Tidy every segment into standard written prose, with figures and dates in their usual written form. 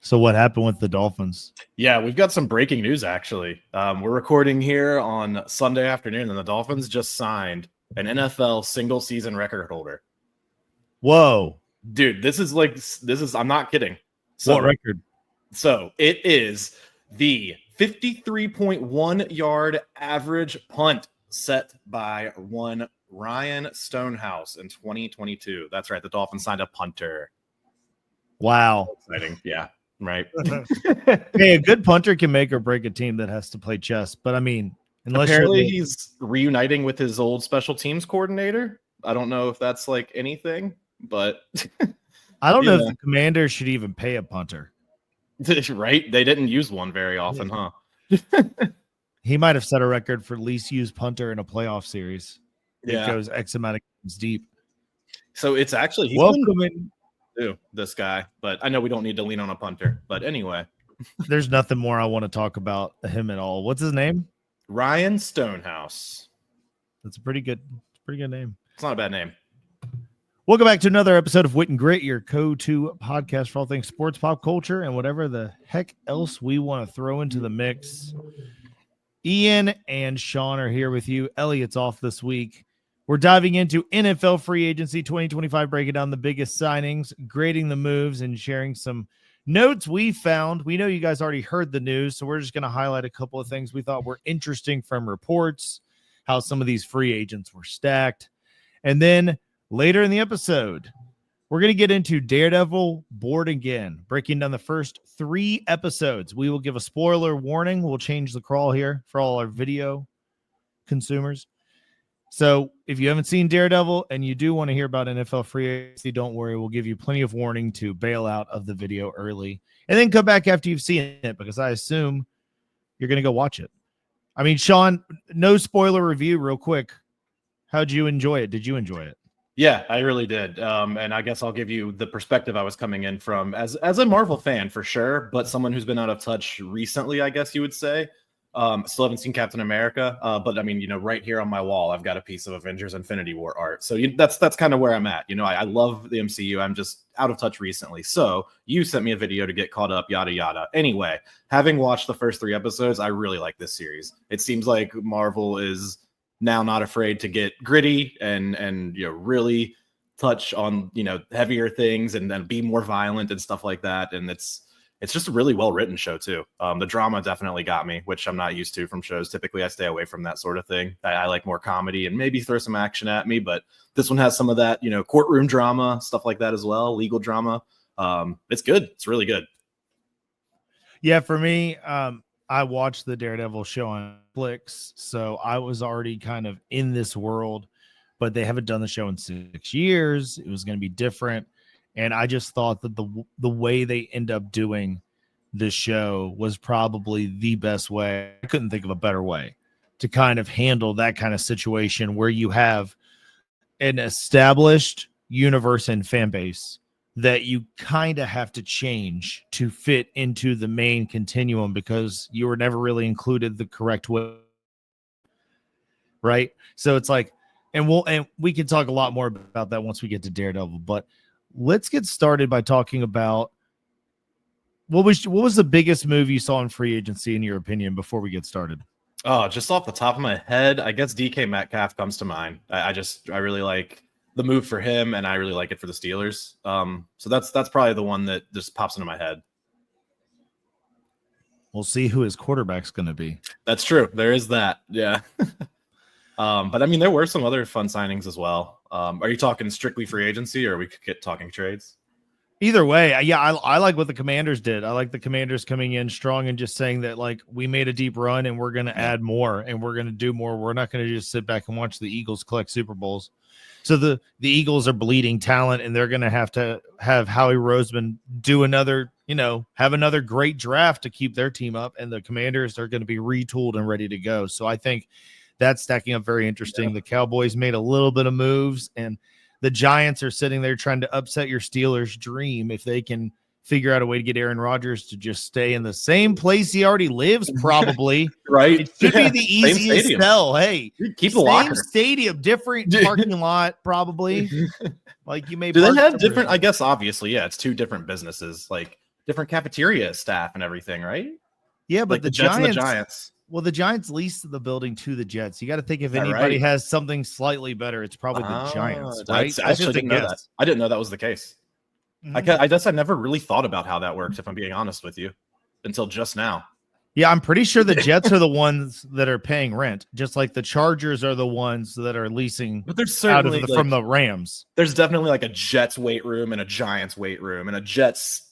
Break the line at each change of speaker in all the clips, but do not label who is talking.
So what happened with the Dolphins?
Yeah, we've got some breaking news, actually. We're recording here on Sunday afternoon, and the Dolphins just signed an NFL single-season record holder.
Whoa.
Dude, this is I'm not kidding. So,
what record?
So it is the 53.1 yard average punt set by one Ryan Stonehouse in 2022. That's right. The Dolphins signed a punter.
Wow.
Exciting. Yeah. Right.
Hey, a good punter can make or break a team that has to play chess. But I mean,
apparently he's reuniting with his old special teams coordinator. I don't know if that's like anything, but
I don't know if the Commanders should even pay a punter.
Right? They didn't use one very often, huh?
He might have set a record for least used punter in a playoff series.
Yeah.
It goes X amount of games deep.
So it's actually
welcoming
to this guy, but I know we don't need to lean on a punter. But anyway,
there's nothing more I want to talk about him at all. What's his name?
Ryan Stonehouse.
That's a pretty good name.
It's not a bad name.
Welcome back to another episode of Wit and Grit, your go-to podcast for all things sports, pop culture, and whatever the heck else we want to throw into the mix. Ian and Sean are here with you. Elliot's off this week. We're diving into NFL free agency 2025, breaking down the biggest signings, grading the moves, and sharing some notes we found. We know you guys already heard the news, so we're just going to highlight a couple of things we thought were interesting from reports, how some of these free agents were stacked, and then later in the episode, we're going to get into Daredevil Born Again, breaking down the first 3 episodes. We will give a spoiler warning. We'll change the crawl here for all our video consumers. So if you haven't seen Daredevil and you do want to hear about NFL free agency, don't worry. We'll give you plenty of warning to bail out of the video early and then come back after you've seen it, because I assume you're going to go watch it. I mean, Sean, no spoiler review real quick. How'd you enjoy it? Did you enjoy it?
Yeah, I really did. And I guess I'll give you the perspective I was coming in from as a Marvel fan for sure, but someone who's been out of touch recently, I guess you would say. Still haven't seen Captain America, but I mean, right here on my wall, I've got a piece of Avengers Infinity War art. So that's kind of where I'm at. I love the MCU. I'm just out of touch recently. So you sent me a video to get caught up, yada, yada. Anyway, having watched the first 3 episodes, I really like this series. It seems like Marvel is now not afraid to get gritty and really touch on heavier things and then be more violent and stuff like that. And it's just a really well written show too. The drama definitely got me, which I'm not used to from shows. Typically I stay away from that sort of thing. I like more comedy and maybe throw some action at me, but this one has some of that courtroom drama, stuff like that as well, legal drama. It's good. It's really good.
Yeah, for me, I watched the Daredevil show on Netflix, so I was already kind of in this world, but they haven't done the show in 6 years. It was going to be different, and I just thought that the way they end up doing the show was probably the best way. I couldn't think of a better way to kind of handle that kind of situation where you have an established universe and fan base that you kind of have to change to fit into the main continuum because you were never really included the correct way. Right. So it's like, and we can talk a lot more about that once we get to Daredevil, but let's get started by talking about what was the biggest move you saw in free agency in your opinion before we get started?
Oh, just off the top of my head, I guess DK Metcalf comes to mind. I really like the move for him, and I really like it for the Steelers. So that's probably the one that just pops into my head.
We'll see who his quarterback's going to be.
That's true. There is that. Yeah. But I mean, there were some other fun signings as well. Are you talking strictly free agency, or we could get talking trades?
Either way, yeah, I like what the Commanders did. I like the Commanders coming in strong and just saying that, like, we made a deep run and we're going to add more and we're going to do more. We're not going to just sit back and watch the Eagles collect Super Bowls. So the Eagles are bleeding talent, and they're going to have Howie Roseman do another great draft to keep their team up, and the Commanders are going to be retooled and ready to go. So I think that's stacking up very interesting. Yeah. The Cowboys made a little bit of moves, and the Giants are sitting there trying to upset your Steelers' dream if they can figure out a way to get Aaron Rodgers to just stay in the same place he already lives, probably.
Right.
It should be the easiest sell. Hey,
keep the locker.
Same stadium, different parking lot, probably. Like you may.
Do they have different? I guess obviously, yeah. It's 2 different businesses. Like different cafeteria staff and everything, right?
Yeah, but
Like the Jets and the Giants.
Well, the Giants leased the building to the Jets. You got to think if
Is that
anybody
right?
has something slightly better, it's probably the Giants, right?
I actually didn't know that. I didn't know that was the case. I guess I never really thought about how that works, if I'm being honest with you, until just now.
Yeah, I'm pretty sure the Jets are the ones that are paying rent, just like the Chargers are the ones that are leasing
But there's certainly
from the Rams.
There's definitely like a Jets weight room and a Giants weight room and a Jets,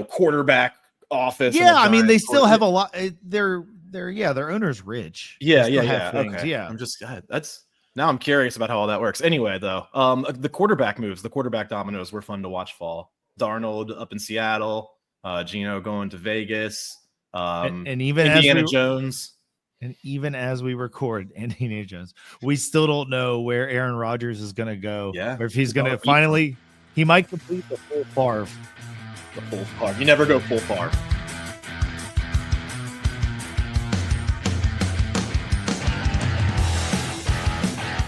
quarterback office.
Yeah, I mean, they still have a lot. Their owner's rich.
Yeah.
Okay.
Yeah. Now I'm curious about how all that works. Anyway, though, the quarterback moves, the quarterback dominoes were fun to watch fall. Darnold up in Seattle, Geno going to Vegas,
and even
Indiana Jones.
And even as we record Indiana Jones, we still don't know where Aaron Rodgers is going to go.
Yeah,
or if he's going to finally, he might complete the full Favre.
The full Favre. You never go full Favre.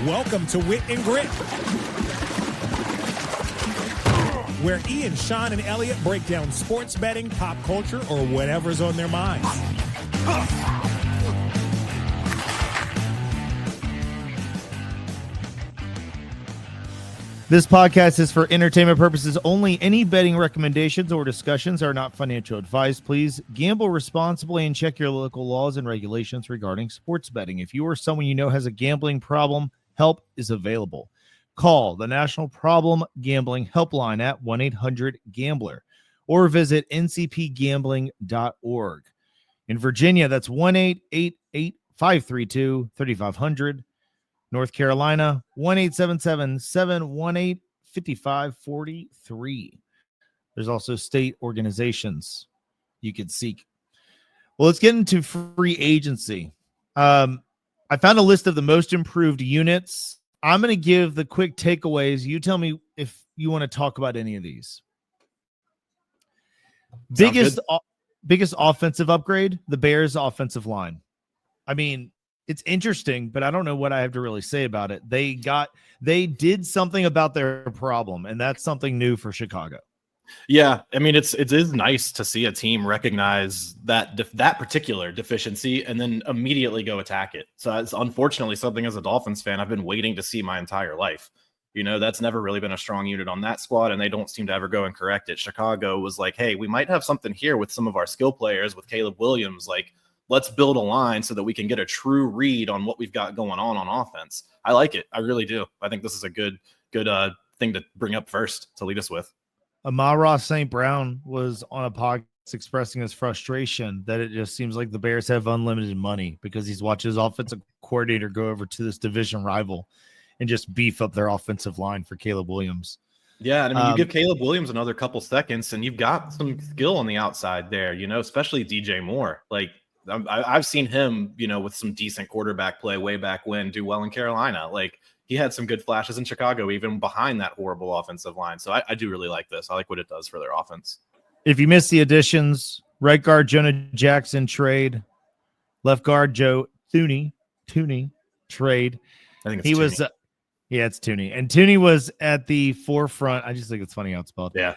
Welcome to Wit and Grit, where Ian, Sean, and Elliot break down sports betting, pop culture, or whatever's on their minds.
This podcast is for entertainment purposes only. Any betting recommendations or discussions are not financial advice. Please gamble responsibly and check your local laws and regulations regarding sports betting. If you or someone you know has a gambling problem, help is available. Call the National Problem Gambling Helpline at 1-800-GAMBLER or visit ncpgambling.org. In Virginia, that's 1-888-532-3500. North Carolina, 1-877-718-5543. There's also state organizations you could seek. Well, let's get into free agency. I found a list of the most improved units. I'm going to give the quick takeaways. You tell me if you want to talk about any of these. Biggest offensive upgrade, the Bears' offensive line. I mean, it's interesting, but I don't know what I have to really say about it. They did something about their problem, and that's something new for Chicago.
Yeah, I mean, it is nice to see a team recognize that particular deficiency and then immediately go attack it. So it's unfortunately something as a Dolphins fan I've been waiting to see my entire life. That's never really been a strong unit on that squad, and they don't seem to ever go and correct it. Chicago was like, hey, we might have something here with some of our skill players, with Caleb Williams, like, let's build a line so that we can get a true read on what we've got going on offense. I like it. I really do. I think this is a good thing to bring up first to lead us with.
Amon-Ra St. Brown was on a podcast expressing his frustration that it just seems like the Bears have unlimited money because he's watched his offensive coordinator go over to this division rival and just beef up their offensive line for Caleb Williams.
Yeah, I mean, you give Caleb Williams another couple seconds and you've got some skill on the outside there, especially DJ Moore. Like, I've seen him, with some decent quarterback play way back when do well in Carolina. Like, he had some good flashes in Chicago, even behind that horrible offensive line. So I do really like this. I like what it does for their offense. If
you missed the additions, right guard Jonah Jackson trade, left guard Joe Thuney trade.
I think it's
it's Tooney. And Tooney was at the forefront. I just think it's funny how it's spelled.
Yeah.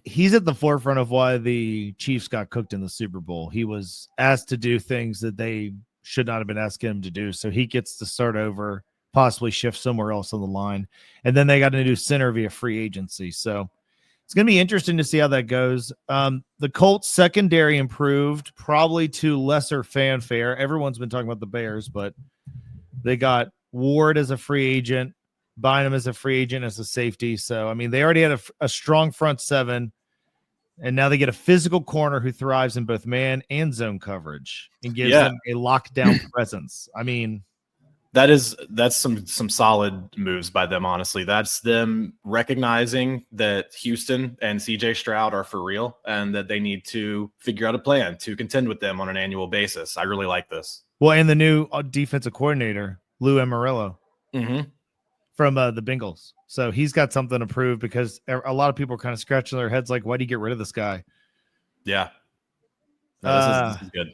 He's at the forefront of why the Chiefs got cooked in the Super Bowl. He was asked to do things that they should not have been asking him to do. So he gets to start over, possibly shift somewhere else on the line. And then they got a new center via free agency. So it's going to be interesting to see how that goes. The Colts secondary improved, probably to lesser fanfare. Everyone's been talking about the Bears, but they got Ward as a free agent, Bynum as a free agent as a safety. So, I mean, they already had a strong front seven, and now they get a physical corner who thrives in both man and zone coverage and gives them a lockdown presence. I mean,
that's some solid moves by them, honestly. That's them recognizing that Houston and CJ Stroud are for real and that they need to figure out a plan to contend with them on an annual basis. I really like this.
Well, and the new defensive coordinator, Lou Amarillo.
Mm-hmm.
From the Bengals. So he's got something to prove because a lot of people are kind of scratching their heads like, why do you get rid of this guy?
Yeah. No, this is good.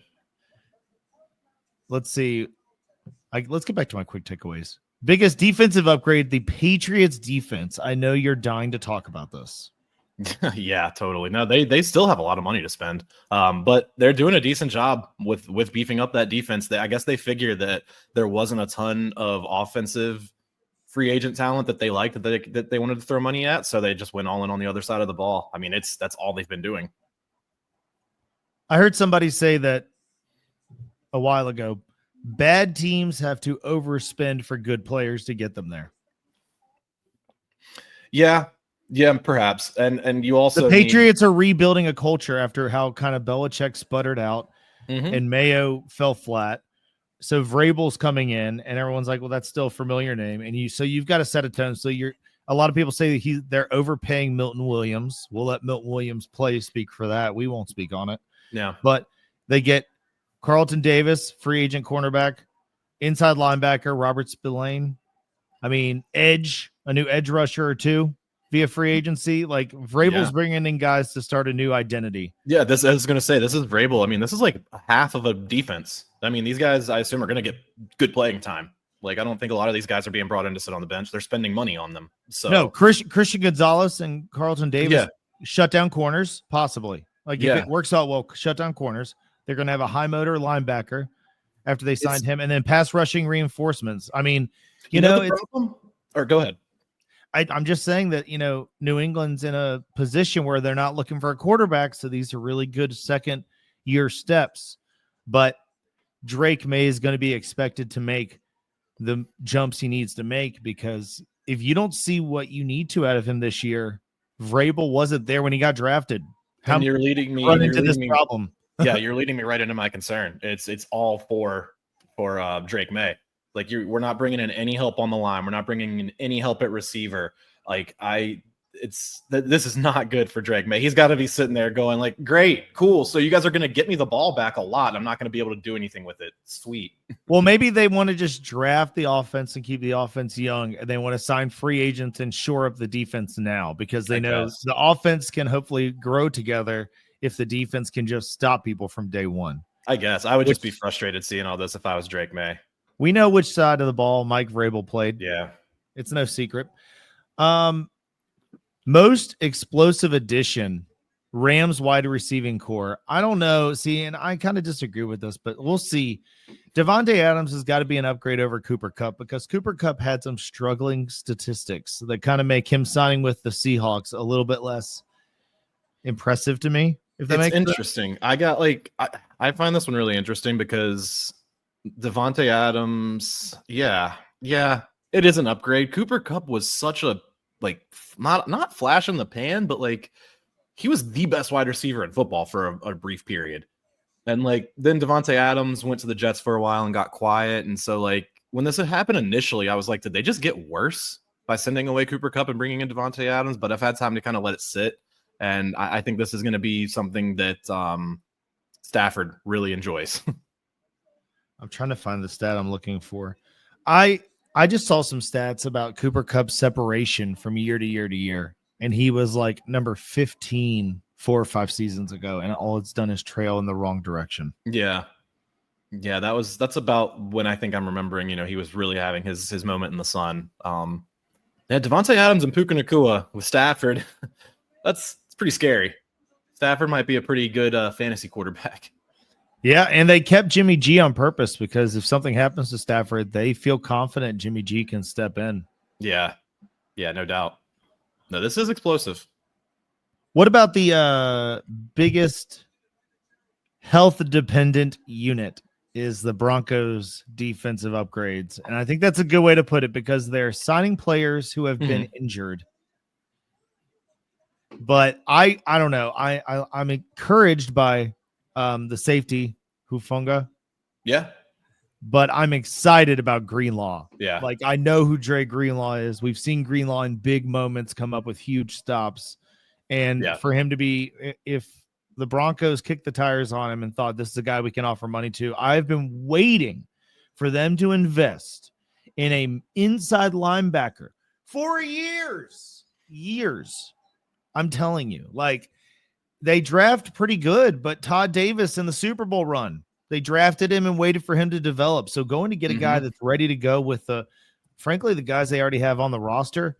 Let's see. Let's get back to my quick takeaways. Biggest defensive upgrade, the Patriots defense. I know you're dying to talk about this.
Yeah, totally. No, they still have a lot of money to spend. But they're doing a decent job with beefing up that defense. I guess they figured that there wasn't a ton of offensive free agent talent that they liked that they wanted to throw money at, so they just went all in on the other side of the ball. I mean, that's all they've been doing.
I heard somebody say that a while ago, bad teams have to overspend for good players to get them there.
Yeah, perhaps. And you also
the Patriots are rebuilding a culture after how kind of Belichick sputtered out and Mayo fell flat. So Vrabel's coming in, and everyone's like, "Well, that's still a familiar name." And you've got to set a tone. So a lot of people say they're overpaying Milton Williams. We'll let Milton Williams speak for that. We won't speak on it.
Yeah,
but they get Carlton Davis, free agent cornerback, inside linebacker Robert Spillane. I mean, a new edge rusher or two via free agency. Like Vrabel's bringing in guys to start a new identity.
Yeah, I was going to say, this is Vrabel. I mean, this is like half of a defense. I mean, these guys, I assume, are going to get good playing time. Like, I don't think a lot of these guys are being brought in to sit on the bench. They're spending money on them. So
no, Christian Gonzalez and Carlton Davis shut down corners, possibly. Like if it works out well, shut down corners. They're going to have a high motor linebacker after they signed him, and then pass rushing reinforcements. I mean, you know it's
problem? Or go ahead.
I'm just saying that, New England's in a position where they're not looking for a quarterback. So these are really good second year steps, but Drake May is going to be expected to make the jumps he needs to make, because if you don't see what you need to out of him this year, Vrabel wasn't there when he got drafted.
How you're leading me
into this problem?
Yeah, you're leading me right into my concern. It's all for Drake May. Like we're not bringing in any help on the line. We're not bringing in any help at receiver. Like this is not good for Drake May. He's got to be sitting there going like, great, cool. So you guys are going to get me the ball back a lot. I'm not going to be able to do anything with it. Sweet.
Well, maybe they want to just draft the offense and keep the offense young, and they want to sign free agents and shore up the defense now, because they know the offense can hopefully grow together if the defense can just stop people from day one.
I guess I would just be frustrated seeing all this if I was Drake May.
We know which side of the ball Mike Vrabel played.
Yeah.
It's no secret. Most explosive addition, Rams wide receiving core. I don't know. See, and I kind of disagree with this, but we'll see. Devontae Adams has got to be an upgrade over Cooper Kupp, because Cooper Kupp had some struggling statistics that kind of make him signing with the Seahawks a little bit less impressive to me. If that makes
interesting.
Sense.
I find this one really interesting because Devontae Adams, it is an upgrade. Cooper Kupp was such a not flash in the pan, but like he was the best wide receiver in football for a brief period. And like then Devontae Adams went to the Jets for a while and got quiet. And so like when this had happened initially, I was like, did they just get worse by sending away Cooper Kupp and bringing in Devontae Adams? But I've had time to kind of let it sit. And I think this is going to be something that Stafford really enjoys.
I'm trying to find the stat I'm looking for. I just saw some stats about Cooper Kupp's separation from year to year to year, and he was like number 15 4 or 5 seasons ago, and all it's done is trail in the wrong direction.
Yeah, that's about when I think I'm remembering. He was really having his moment in the sun. Devontae Adams and Puka Nacua with Stafford. It's pretty scary. Stafford might be a pretty good fantasy quarterback.
Yeah, and they kept Jimmy G on purpose, because if something happens to Stafford, they feel confident Jimmy G can step in.
Yeah, no doubt. No, this is explosive.
What about the biggest health-dependent unit is the Broncos' defensive upgrades? And I think that's a good way to put it, because they're signing players who have been injured. But I don't know. I'm encouraged by the safety Hufunga.
Yeah.
But I'm excited about Greenlaw.
Yeah.
Like, I know who Dre Greenlaw is. We've seen Greenlaw in big moments come up with huge stops. And for him to be, if the Broncos kicked the tires on him and thought this is a guy we can offer money to, I've been waiting for them to invest in a inside linebacker for years. I'm telling you, like, they draft pretty good, but Todd Davis in the Super Bowl run, they drafted him and waited for him to develop. So going to get a guy that's ready to go with frankly, the guys they already have on the roster,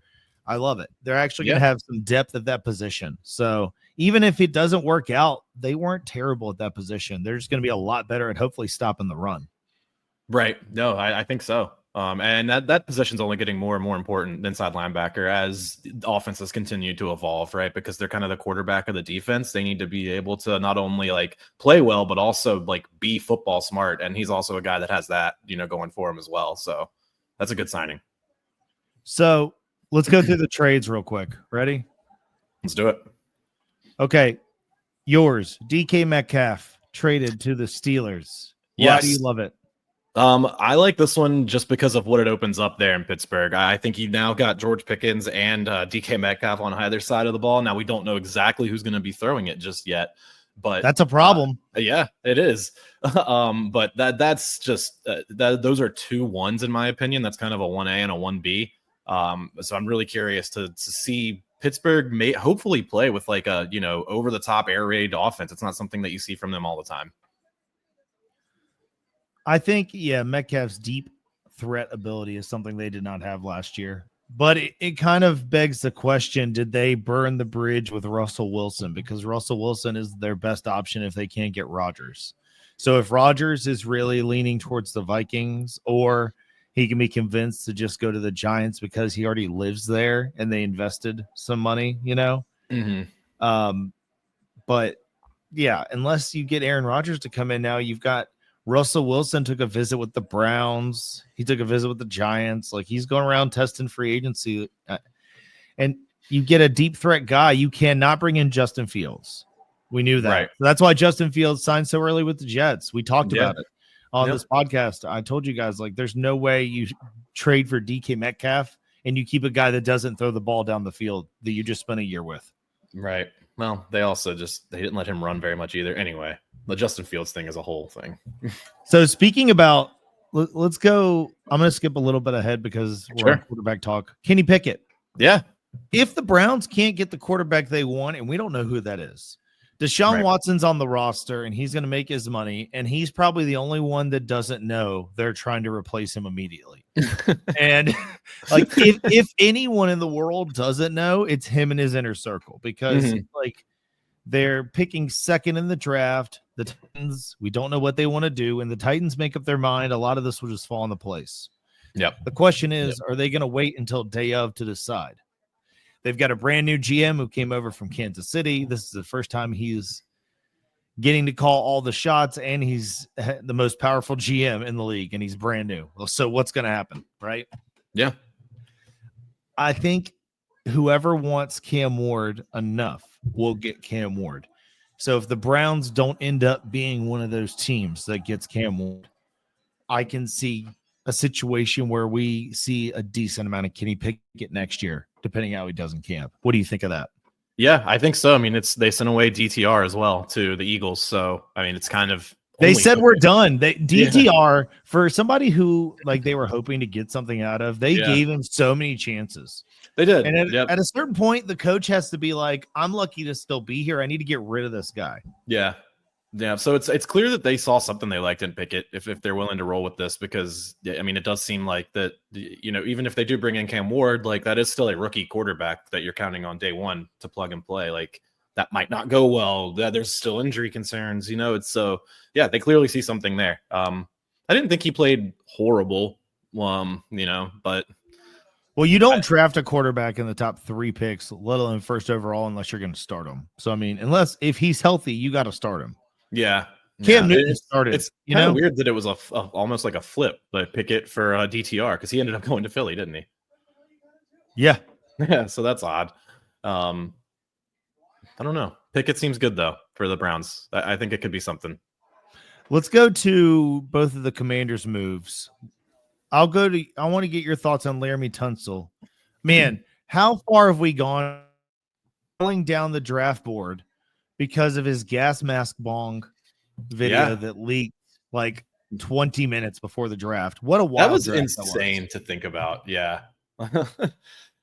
I love it. They're actually
Yeah.
going to have some depth at that position. So even if it doesn't work out, they weren't terrible at that position. They're just going to be a lot better at hopefully stopping the run.
Right. No, I think so. And that position's only getting more and more important inside linebacker as offenses continue to evolve, right? Because they're kind of the quarterback of the defense. They need to be able to not only like play well, but also like be football smart. And he's also a guy that has that, going for him as well. So that's a good signing.
So let's go through the trades real quick. Ready?
Let's do it.
Okay. Yours, DK Metcalf traded to the Steelers. Why do you love it?
I like this one just because of what it opens up there in Pittsburgh. I think you've now got George Pickens and DK Metcalf on either side of the ball. Now we don't know exactly who's going to be throwing it just yet, but
that's a problem.
Yeah, it is. But that's just those are 2 1s in my opinion. That's kind of a 1A and a 1B. So I'm really curious to see Pittsburgh may hopefully play with like a over the top air raid offense. It's not something that you see from them all the time.
I think, Metcalf's deep threat ability is something they did not have last year. But it kind of begs the question, did they burn the bridge with Russell Wilson? Because Russell Wilson is their best option if they can't get Rodgers. So if Rodgers is really leaning towards the Vikings, or he can be convinced to just go to the Giants because he already lives there and they invested some money, But, unless you get Aaron Rodgers to come in now, you've got Russell Wilson took a visit with the Browns. He took a visit with the Giants. Like, he's going around testing free agency. And you get a deep threat guy. You cannot bring in Justin Fields. We knew that.
Right.
So that's why Justin Fields signed so early with the Jets. We talked about it on this podcast. I told you guys, like, there's no way you trade for DK Metcalf and you keep a guy that doesn't throw the ball down the field that you just spent a year with.
Right. Well, they also they didn't let him run very much either. Anyway, the Justin Fields thing is a whole thing.
So speaking about, let's go. I'm going to skip a little bit ahead because we're on quarterback talk. Kenny Pickett.
Yeah.
If the Browns can't get the quarterback they want, and we don't know who that is, Deshaun Watson's on the roster and he's going to make his money. And he's probably the only one that doesn't know they're trying to replace him immediately. And like, if anyone in the world doesn't know, it's him and his inner circle, because like, they're picking second in the draft. The Titans, we don't know what they want to do. And the Titans make up their mind. A lot of this will just fall into place.
Yep.
The question is, are they going to wait until day of to decide? They've got a brand new GM who came over from Kansas City. This is the first time he's getting to call all the shots, and he's the most powerful GM in the league, and he's brand new. So what's going to happen, right?
Yeah.
I think whoever wants Cam Ward enough will get Cam Ward. So if the Browns don't end up being one of those teams that gets Cam Ward, I can see a situation where we see a decent amount of Kenny Pickett next year, depending how he does in camp. What do you think of that?
Yeah, I think so. I mean, they sent away DTR as well to the Eagles. So, I mean, it's kind of.
They said we're done. DTR, for somebody who like they were hoping to get something out of, they gave him so many chances.
They did.
And at a certain point, the coach has to be like, I'm lucky to still be here. I need to get rid of this guy.
Yeah. Yeah. So it's clear that they saw something they liked in Pickett if they're willing to roll with this, because, I mean, it does seem like that, even if they do bring in Cam Ward, like that is still a rookie quarterback that you're counting on day one to plug and play. Like that might not go well. There's still injury concerns, it's so, yeah, they clearly see something there. I didn't think he played horrible, but.
Well, you don't draft a quarterback in the top 3 picks, let alone first overall, unless you're going to start him. So, I mean, if he's healthy, you got to start him.
Yeah.
Cam Newton started.
It's kind of weird that it was almost like a flip, but Pickett for DTR, because he ended up going to Philly, didn't he?
Yeah.
Yeah. So that's odd. I don't know. Pickett seems good, though, for the Browns. I think it could be something.
Let's go to both of the Commanders' moves. I want to get your thoughts on Laramie Tunsil. Man, how far have we gone rolling down the draft board because of his gas mask bong video that leaked like 20 minutes before the draft? What a wild
that was
draft
insane to think about. Yeah.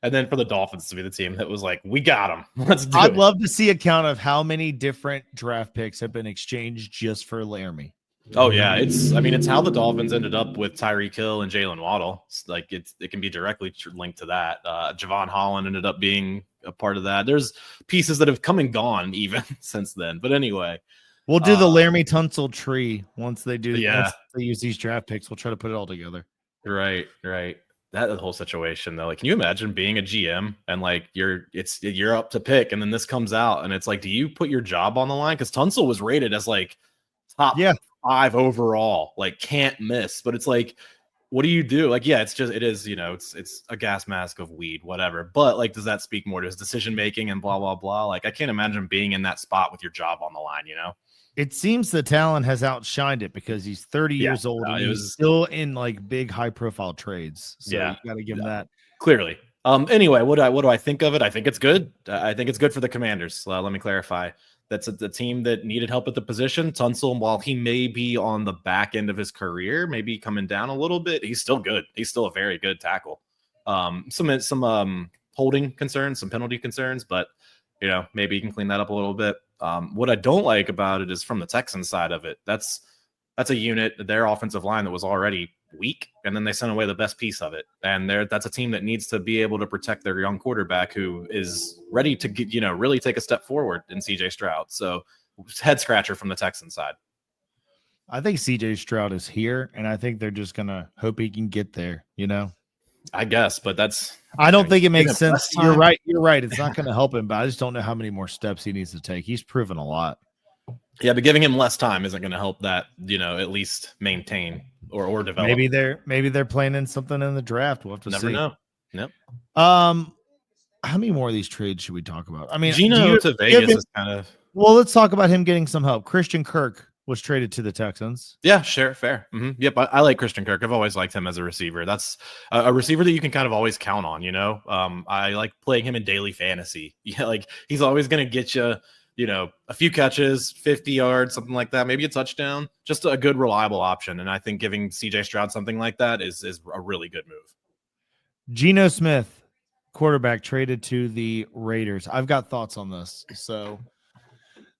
And then for the Dolphins to be the team that was like, we got him. Let's do it.
I'd love to see a count of how many different draft picks have been exchanged just for Laramie.
Oh yeah, it's how the Dolphins ended up with Tyreek Hill and Jalen Waddle. It can be directly linked to that. Javon Holland ended up being a part of that. There's pieces that have come and gone even since then. But anyway,
We'll do the Laramie Tunsil tree once they
Yeah.
use these draft picks. We'll try to put it all together.
right. That whole situation though, like, can you imagine being a GM and like you're up to pick, and then this comes out, and it's like, do you put your job on the line? Because Tunsil was rated as like top 5 overall, like can't miss. But it's like, what do you do? Like, yeah, it's a gas mask of weed, whatever. But like, does that speak more to his decision making and blah blah blah? Like, I can't imagine being in that spot with your job on the line.
It seems the talent has outshined it because he's 30 years old and he's still in like big high profile trades. So you got to give him that.
Clearly. Anyway, what do I think of it? I think it's good. I think it's good for the Commanders. Let me clarify. That's the team that needed help at the position. Tunsil, while he may be on the back end of his career, maybe coming down a little bit, he's still good. He's still a very good tackle. Some holding concerns, some penalty concerns, but maybe you can clean that up a little bit. What I don't like about it is from the Texans side of it. That's a unit, their offensive line, that was already weak, and then they sent away the best piece of it. And that's a team that needs to be able to protect their young quarterback who is ready to get, really take a step forward in CJ Stroud. So head scratcher from the Texans side.
I think CJ Stroud is here, and I think they're just gonna hope he can get there.
I guess, but
I don't think it makes sense. You're right. It's not going to help him, but I just don't know how many more steps he needs to take. He's proven a lot.
Yeah, but giving him less time isn't going to help that, at least maintain or develop.
Maybe they're planning something in the draft. We'll have to
never
see.
know. Yep.
How many more of these trades should we talk about? I mean,
Gino to Vegas is kind of.
Well, let's talk about him getting some help. Christian Kirk was traded to the Texans.
Yeah, sure, fair. Mm-hmm. Yep, I like Christian Kirk. I've always liked him as a receiver. That's a receiver that you can kind of always count on. I like playing him in daily fantasy. Yeah, like he's always going to get you, a few catches, 50 yards, something like that, maybe a touchdown. Just a good, reliable option. And I think giving CJ Stroud something like that is a really good move.
Geno Smith, quarterback, traded to the Raiders. I've got thoughts on this. So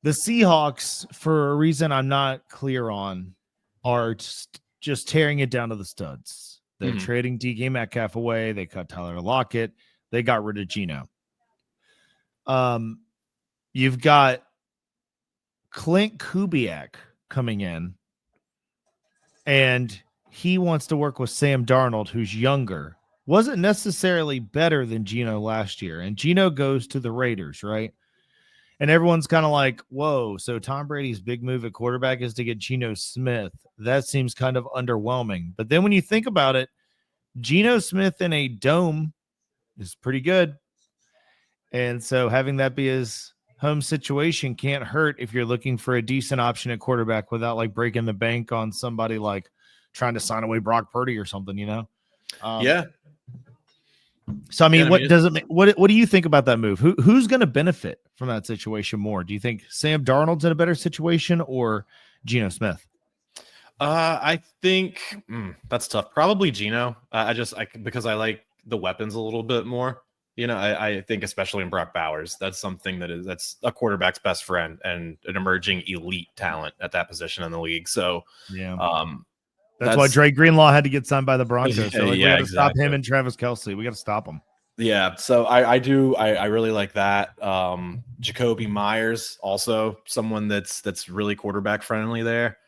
the Seahawks, for a reason I'm not clear on, are just tearing it down to the studs. They're trading DK Metcalf away. They cut Tyler Lockett. They got rid of Geno. You've got Clint Kubiak coming in, and he wants to work with Sam Darnold, who's younger. Wasn't necessarily better than Geno last year. And Geno goes to the Raiders, right? And everyone's kind of like, whoa, so Tom Brady's big move at quarterback is to get Geno Smith. That seems kind of underwhelming. But then when you think about it, Geno Smith in a dome is pretty good. And so having that be his home situation can't hurt if you're looking for a decent option at quarterback without like breaking the bank on somebody like trying to sign away Brock Purdy or something,
Yeah.
So I mean, what do you think about that move? Who's going to benefit from that situation more? Do you think Sam Darnold's in a better situation or Geno Smith?
I think that's tough. Probably Geno. Because I like the weapons a little bit more. I think especially in Brock Bowers, that's something that's a quarterback's best friend and an emerging elite talent at that position in the league. So
yeah. That's why Dre Greenlaw had to get signed by the Broncos. So we got to stop him and Travis Kelce. We got to stop them.
Yeah, so I really like that. Jacoby Myers, also someone that's really quarterback friendly there.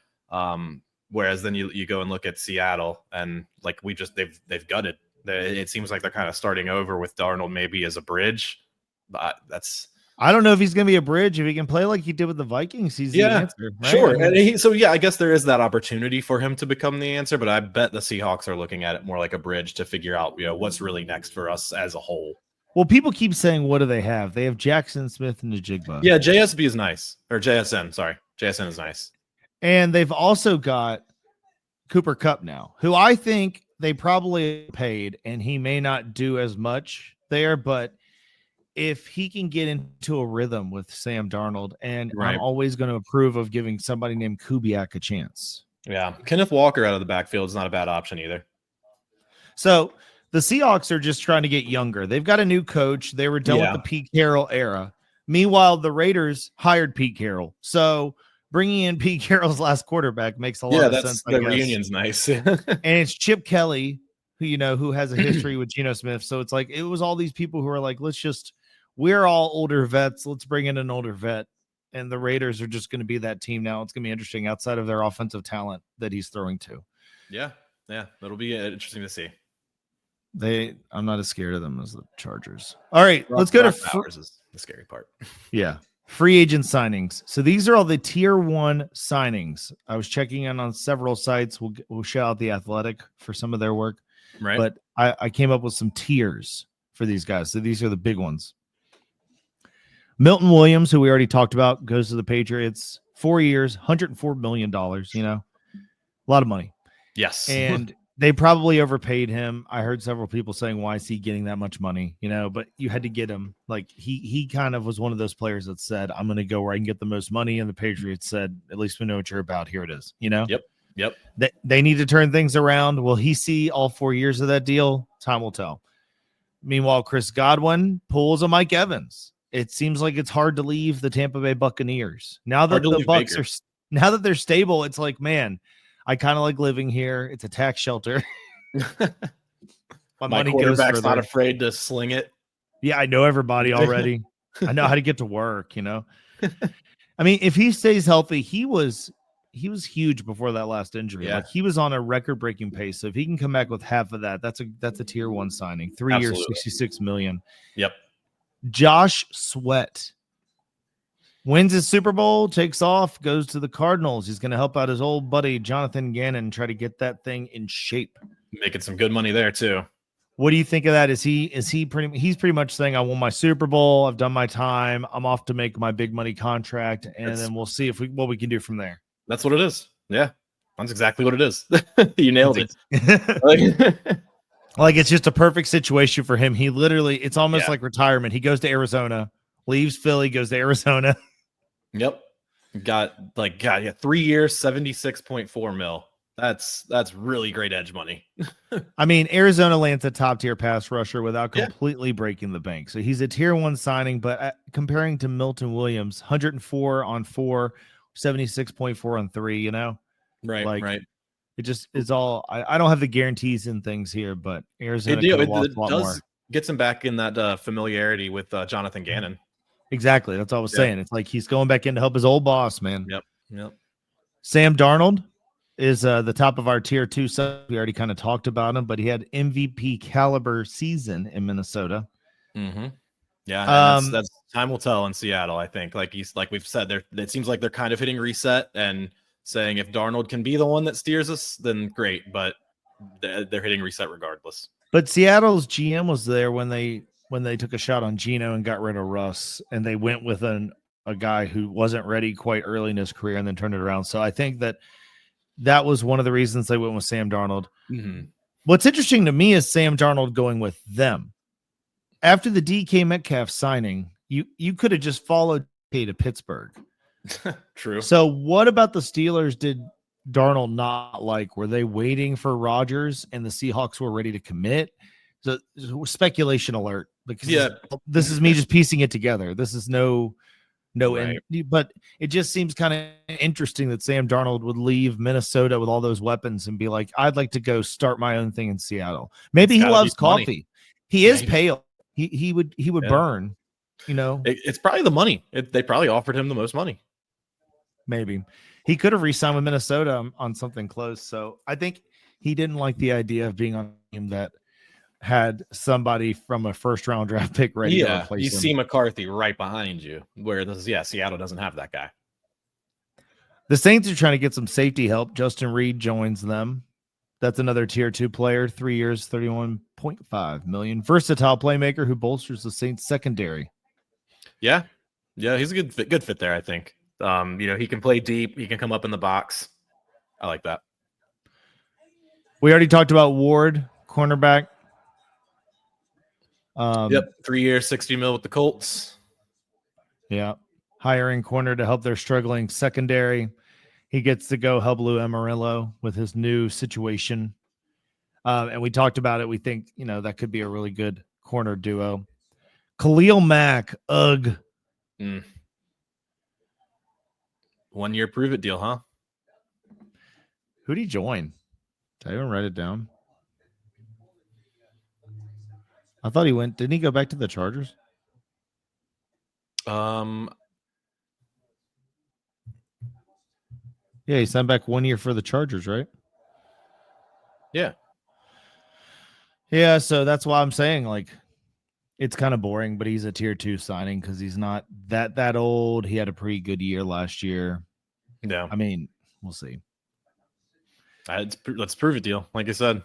Whereas then you go and look at Seattle, and like they've gutted. It seems like they're kind of starting over with Darnold maybe as a bridge. But
I don't know if he's going to be a bridge. If he can play like he did with the Vikings, he's the answer. Right?
Sure. And I guess there is that opportunity for him to become the answer, but I bet the Seahawks are looking at it more like a bridge to figure out, what's really next for us as a whole.
Well, people keep saying, what do they have? They have Jackson Smith and Najigba.
Yeah, JSB is nice. Or JSN, sorry. JSN is nice.
And they've also got Cooper Kupp now, who I think they probably paid, and he may not do as much there, but if he can get into a rhythm with Sam Darnold, and I'm always going to approve of giving somebody named Kubiak a chance.
Yeah. Kenneth Walker out of the backfield is not a bad option either.
So the Seahawks are just trying to get younger. They've got a new coach. They were done with the Pete Carroll era. Meanwhile, the Raiders hired Pete Carroll. So bringing in Pete Carroll's last quarterback makes a lot of sense.
The reunion's nice.
And it's Chip Kelly, who has a history with Geno Smith. So it's like it was all these people who are like, we're all older vets. Let's bring in an older vet. And the Raiders are just going to be that team now. It's going to be interesting outside of their offensive talent that he's throwing to.
Yeah, that'll be interesting to see.
I'm not as scared of them as the Chargers. All right, let's go to
Powers is the scary part.
Yeah. Free agent signings. So these are all the tier 1 signings. I was checking in on several sites. We'll shout out The Athletic for some of their work.
Right.
But I came up with some tiers for these guys. So these are the big ones. Milton Williams, who we already talked about, goes to the Patriots. 4 years, $104 million, a lot of money.
Yes.
And they probably overpaid him. I heard several people saying, why is he getting that much money? But you had to get him. Like he kind of was one of those players that said, I'm going to go where I can get the most money. And the Patriots said, at least we know what you're about. Here it is,
Yep.
They need to turn things around. Will he see all 4 years of that deal? Time will tell. Meanwhile, Chris Godwin pulls a Mike Evans. It seems like it's hard to leave the Tampa Bay Buccaneers. Now that the Bucs now that they're stable, it's like, man, I kind of like living here. It's a tax shelter.
My money quarterback's not afraid to sling it.
Yeah, I know everybody already. I know how to get to work, I mean, if he stays healthy, he was huge before that last injury.
Yeah.
Like he was on a record-breaking pace. So if he can come back with half of that, that's a tier 1 signing. 3 years, $66 million.
Yep.
Josh Sweat wins his Super Bowl, takes off, goes to the Cardinals. He's going to help out his old buddy Jonathan Gannon, try to get that thing in shape.
Making some good money there too. What
do you think of that? He's pretty much saying, I won my Super Bowl, I've done my time, I'm off to make my big money contract, and then we'll see what we can do from there.
That's what it is. Yeah, that's exactly what it is. You nailed it.
Like it's just a perfect situation for him. He literally, it's almost like retirement. He goes to Arizona, leaves Philly, goes to Arizona.
Yep. Got 3 years, 76.4 mil. That's really great edge money.
I mean, Arizona lands a top tier pass rusher without completely breaking the bank. So he's a tier 1 signing, but comparing to Milton Williams, 104 on 4, 76.4 on 3,
Right.
It's all, I don't have the guarantees and things here, but Arizona
it does gets him back in that familiarity with Jonathan Gannon.
Exactly. That's all I was saying. It's like he's going back in to help his old boss, man.
Yep.
Sam Darnold is the top of our tier 2. So we already kind of talked about him, but he had MVP caliber season in Minnesota.
Mm-hmm. Yeah, and that's time will tell in Seattle. I think, like we've said, it seems like they're kind of hitting reset and saying if Darnold can be the one that steers us, then great. But they're hitting reset regardless.
But Seattle's GM was there when they took a shot on Geno and got rid of Russ, and they went with a guy who wasn't ready quite early in his career and then turned it around. So I think that was one of the reasons they went with Sam Darnold.
Mm-hmm.
What's interesting to me is Sam Darnold going with them. After the DK Metcalf signing, you could have just followed DK to Pittsburgh.
True.
So what about the Steelers did Darnold not like? Were they waiting for Rodgers and the Seahawks were ready to commit? So speculation alert, because this is me just piecing it together. This is no right. But it just seems kind of interesting that Sam Darnold would leave Minnesota with all those weapons and be like, I'd like to go start my own thing in Seattle. Maybe he loves coffee.
Money.
He is pale. He would burn,
It's probably the money. They probably offered him the most money.
Maybe he could have re-signed with Minnesota on something close. So I think he didn't like the idea of being on a team that had somebody from a first-round draft pick ready to replace him.
You see McCarthy right behind you, where Seattle doesn't have that guy.
The Saints are trying to get some safety help. Justin Reed joins them. That's another tier 2 player, 3 years, $31.5 million. Versatile playmaker who bolsters the Saints secondary.
Yeah, he's a good fit there, I think. He can play deep. He can come up in the box. I like that.
We already talked about Ward, cornerback.
3 years, $60 million with the Colts.
Yeah. Hiring corner to help their struggling secondary. He gets to go help Lou Amarillo with his new situation. And we talked about it. We think, that could be a really good corner duo. Khalil Mack, ugh.
1-year prove it deal, huh?
Who'd he join? Did I even write it down? I thought he went. Didn't he go back to the Chargers? Yeah, he signed back 1 year for the Chargers, right?
Yeah.
Yeah, so that's why I'm saying, like, it's kind of boring, but he's a tier 2 signing because he's not that old. He had a pretty good year last year.
Yeah.
I mean, we'll see.
Let's prove it deal, like I said.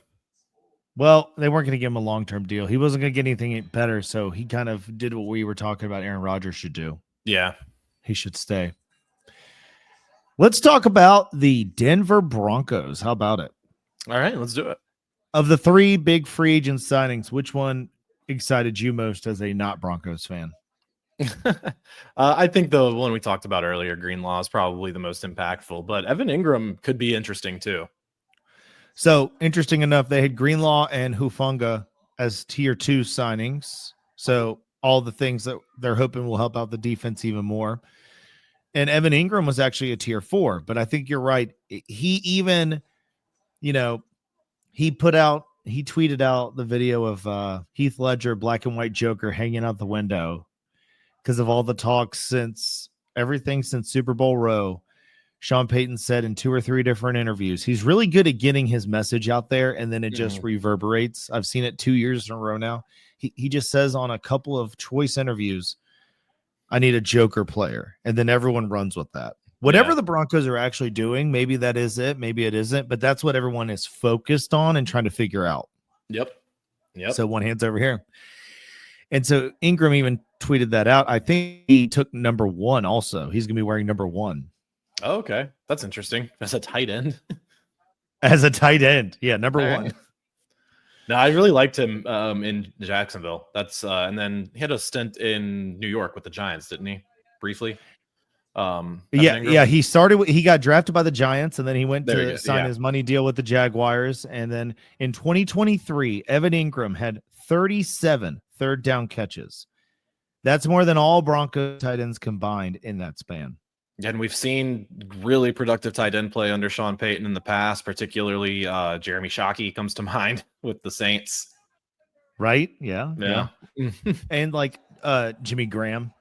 Well, they weren't going to give him a long-term deal. He wasn't going to get anything better, so he kind of did what we were talking about Aaron Rodgers should do.
Yeah.
He should stay. Let's talk about the Denver Broncos. How about it?
All right, let's do it.
Of the 3 big free agent signings, which one excited you most as a not Broncos fan?
I think the one we talked about earlier, Greenlaw, is probably the most impactful, but Evan Ingram could be interesting too.
So, interesting enough, they had Greenlaw and Hufanga as tier 2 signings. So, all the things that they're hoping will help out the defense even more. And Evan Ingram was actually a tier 4, but I think you're right. He even, he tweeted out the video of Heath Ledger, black and white Joker, hanging out the window because of all the talk since Super Bowl row. Sean Payton said in 2 or 3 different interviews, he's really good at getting his message out there, and then it just reverberates. I've seen it 2 years in a row now. He just says on a couple of choice interviews, I need a Joker player, and then everyone runs with that. Whatever the Broncos are actually doing, maybe that is it, maybe it isn't, but that's what everyone is focused on and trying to figure out.
Yep.
So one hand's over here. And so Ingram even tweeted that out. I think he took number 1 also. He's going to be wearing number 1.
Oh, okay. That's interesting. As a tight end.
As a tight end. Yeah, number 1.
Right. No, I really liked him in Jacksonville. That's and then he had a stint in New York with the Giants, didn't he? Briefly.
He got drafted by the Giants, and then he went to sign his money deal with the Jaguars. And then in 2023, Evan Ingram had 37 third down catches. That's more than all Broncos tight ends combined in that span.
And we've seen really productive tight end play under Sean Payton in the past, particularly Jeremy Shockey comes to mind with the Saints.
Right? Yeah. And like Jimmy Graham.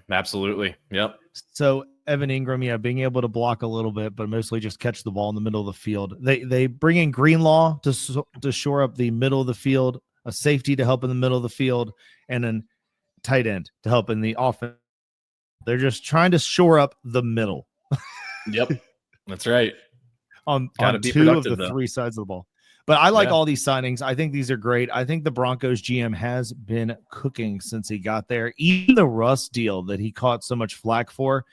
Absolutely. Yep.
So Evan Ingram, being able to block a little bit, but mostly just catch the ball in the middle of the field. They bring in Greenlaw to shore up the middle of the field, a safety to help in the middle of the field, and a tight end to help in the offense. They're just trying to shore up the middle.
Yep, that's right.
on 2 of the 3 sides of the ball. But I like all these signings. I think these are great. I think the Broncos GM has been cooking since he got there. Even the Russ deal that he caught so much flack for.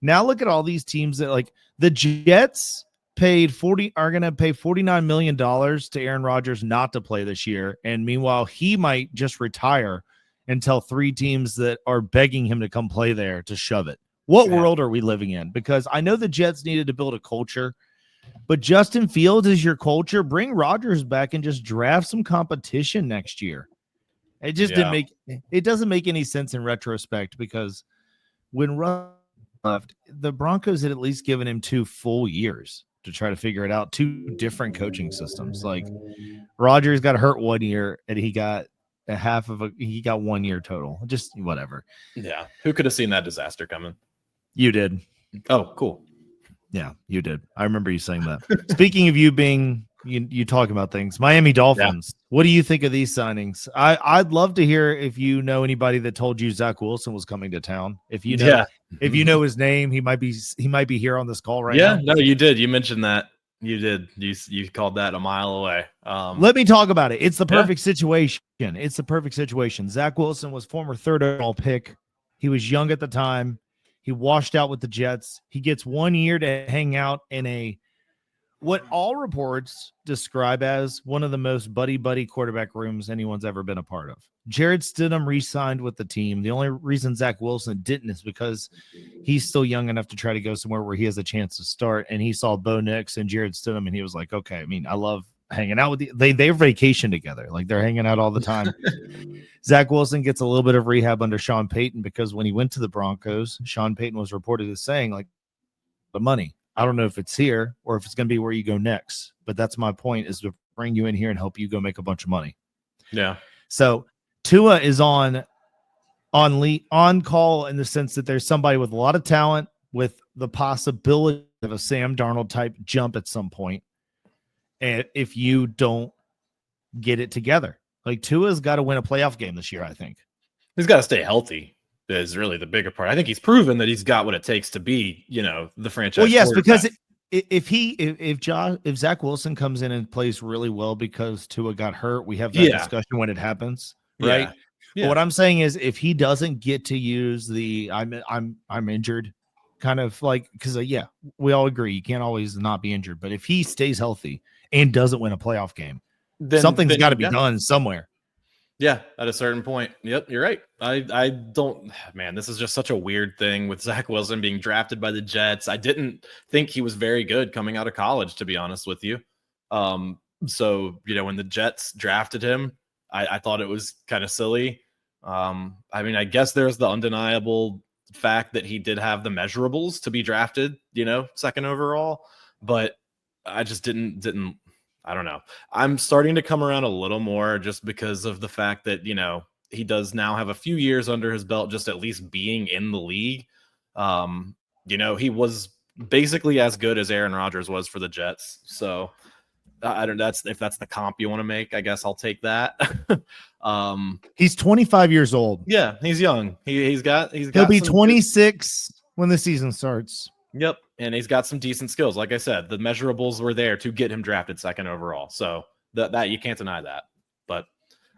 Now look at all these teams that, like, the Jets are going to pay $49 million to Aaron Rodgers not to play this year. And meanwhile, he might just retire and tell 3 teams that are begging him to come play there to shove it. What world are we living in? Because I know the Jets needed to build a culture, but Justin Fields is your culture. Bring Rodgers back and just draft some competition next year. It just doesn't make any sense in retrospect, because when Russ left, the Broncos had at least given him 2 full years to try to figure it out. 2 different coaching systems. Like, Rodgers got hurt 1 year and he got he got 1 year total. Just whatever.
Yeah. Who could have seen that disaster coming?
You did.
Oh, cool.
Yeah, you did. I remember you saying that. Speaking of you being you talking about things, Miami Dolphins. Yeah. What do you think of these signings? I'd love to hear if you know anybody that told you Zach Wilson was coming to town. If you know, if you know his name, he might be here on this call right now.
Yeah, no, you did. You mentioned that. You did. You called that a mile away.
Let me talk about it. It's the perfect situation. It's the perfect situation. Zach Wilson was former 3rd overall pick. He was young at the time. He washed out with the Jets. He gets 1 year to hang out in what all reports describe as one of the most buddy quarterback rooms anyone's ever been a part of. Jared Stidham re-signed with the team. The only reason Zach Wilson didn't is because he's still young enough to try to go somewhere where he has a chance to start. And he saw Bo Nix and Jared Stidham, and he was like, okay, I love hanging out with you. They vacation together. Like, they're hanging out all the time. Zach Wilson gets a little bit of rehab under Sean Payton, because when he went to the Broncos, Sean Payton was reported as saying, like, the money. I don't know if it's here or if it's going to be where you go next, but that's my point, is to bring you in here and help you go make a bunch of money.
Yeah.
So Tua is on call in the sense that there's somebody with a lot of talent with the possibility of a Sam Darnold type jump at some point. And if you don't get it together, like Tua's got to win a playoff game this year, I think.
He's got to stay healthy. Is really the bigger part. I think he's proven that he's got what it takes to be, the franchise.
Well, yes, because if Zach Wilson comes in and plays really well because Tua got hurt, we have that discussion when it happens, right?
Yeah.
But what I'm saying is, if he doesn't get to use the I'm injured kind of like, because we all agree you can't always not be injured, but if he stays healthy and doesn't win a playoff game, then something's got to be done somewhere.
Yeah, at a certain point. Yep, you're right. I don't, man, this is just such a weird thing with Zach Wilson being drafted by the Jets. I didn't think he was very good coming out of college, to be honest with you. So, when the Jets drafted him, I thought it was kind of silly. I guess there's the undeniable fact that he did have the measurables to be drafted, second overall, but I just didn't. I don't know. I'm starting to come around a little more just because of the fact that, he does now have a few years under his belt, just at least being in the league. He was basically as good as Aaron Rodgers was for the Jets. So I don't know if that's the comp you want to make, I guess I'll take that.
He's 25 years old.
Yeah, he's young. He'll
be 26 when the season starts.
Yep. And he's got some decent skills. Like I said, the measurables were there to get him drafted second overall. So that you can't deny that. But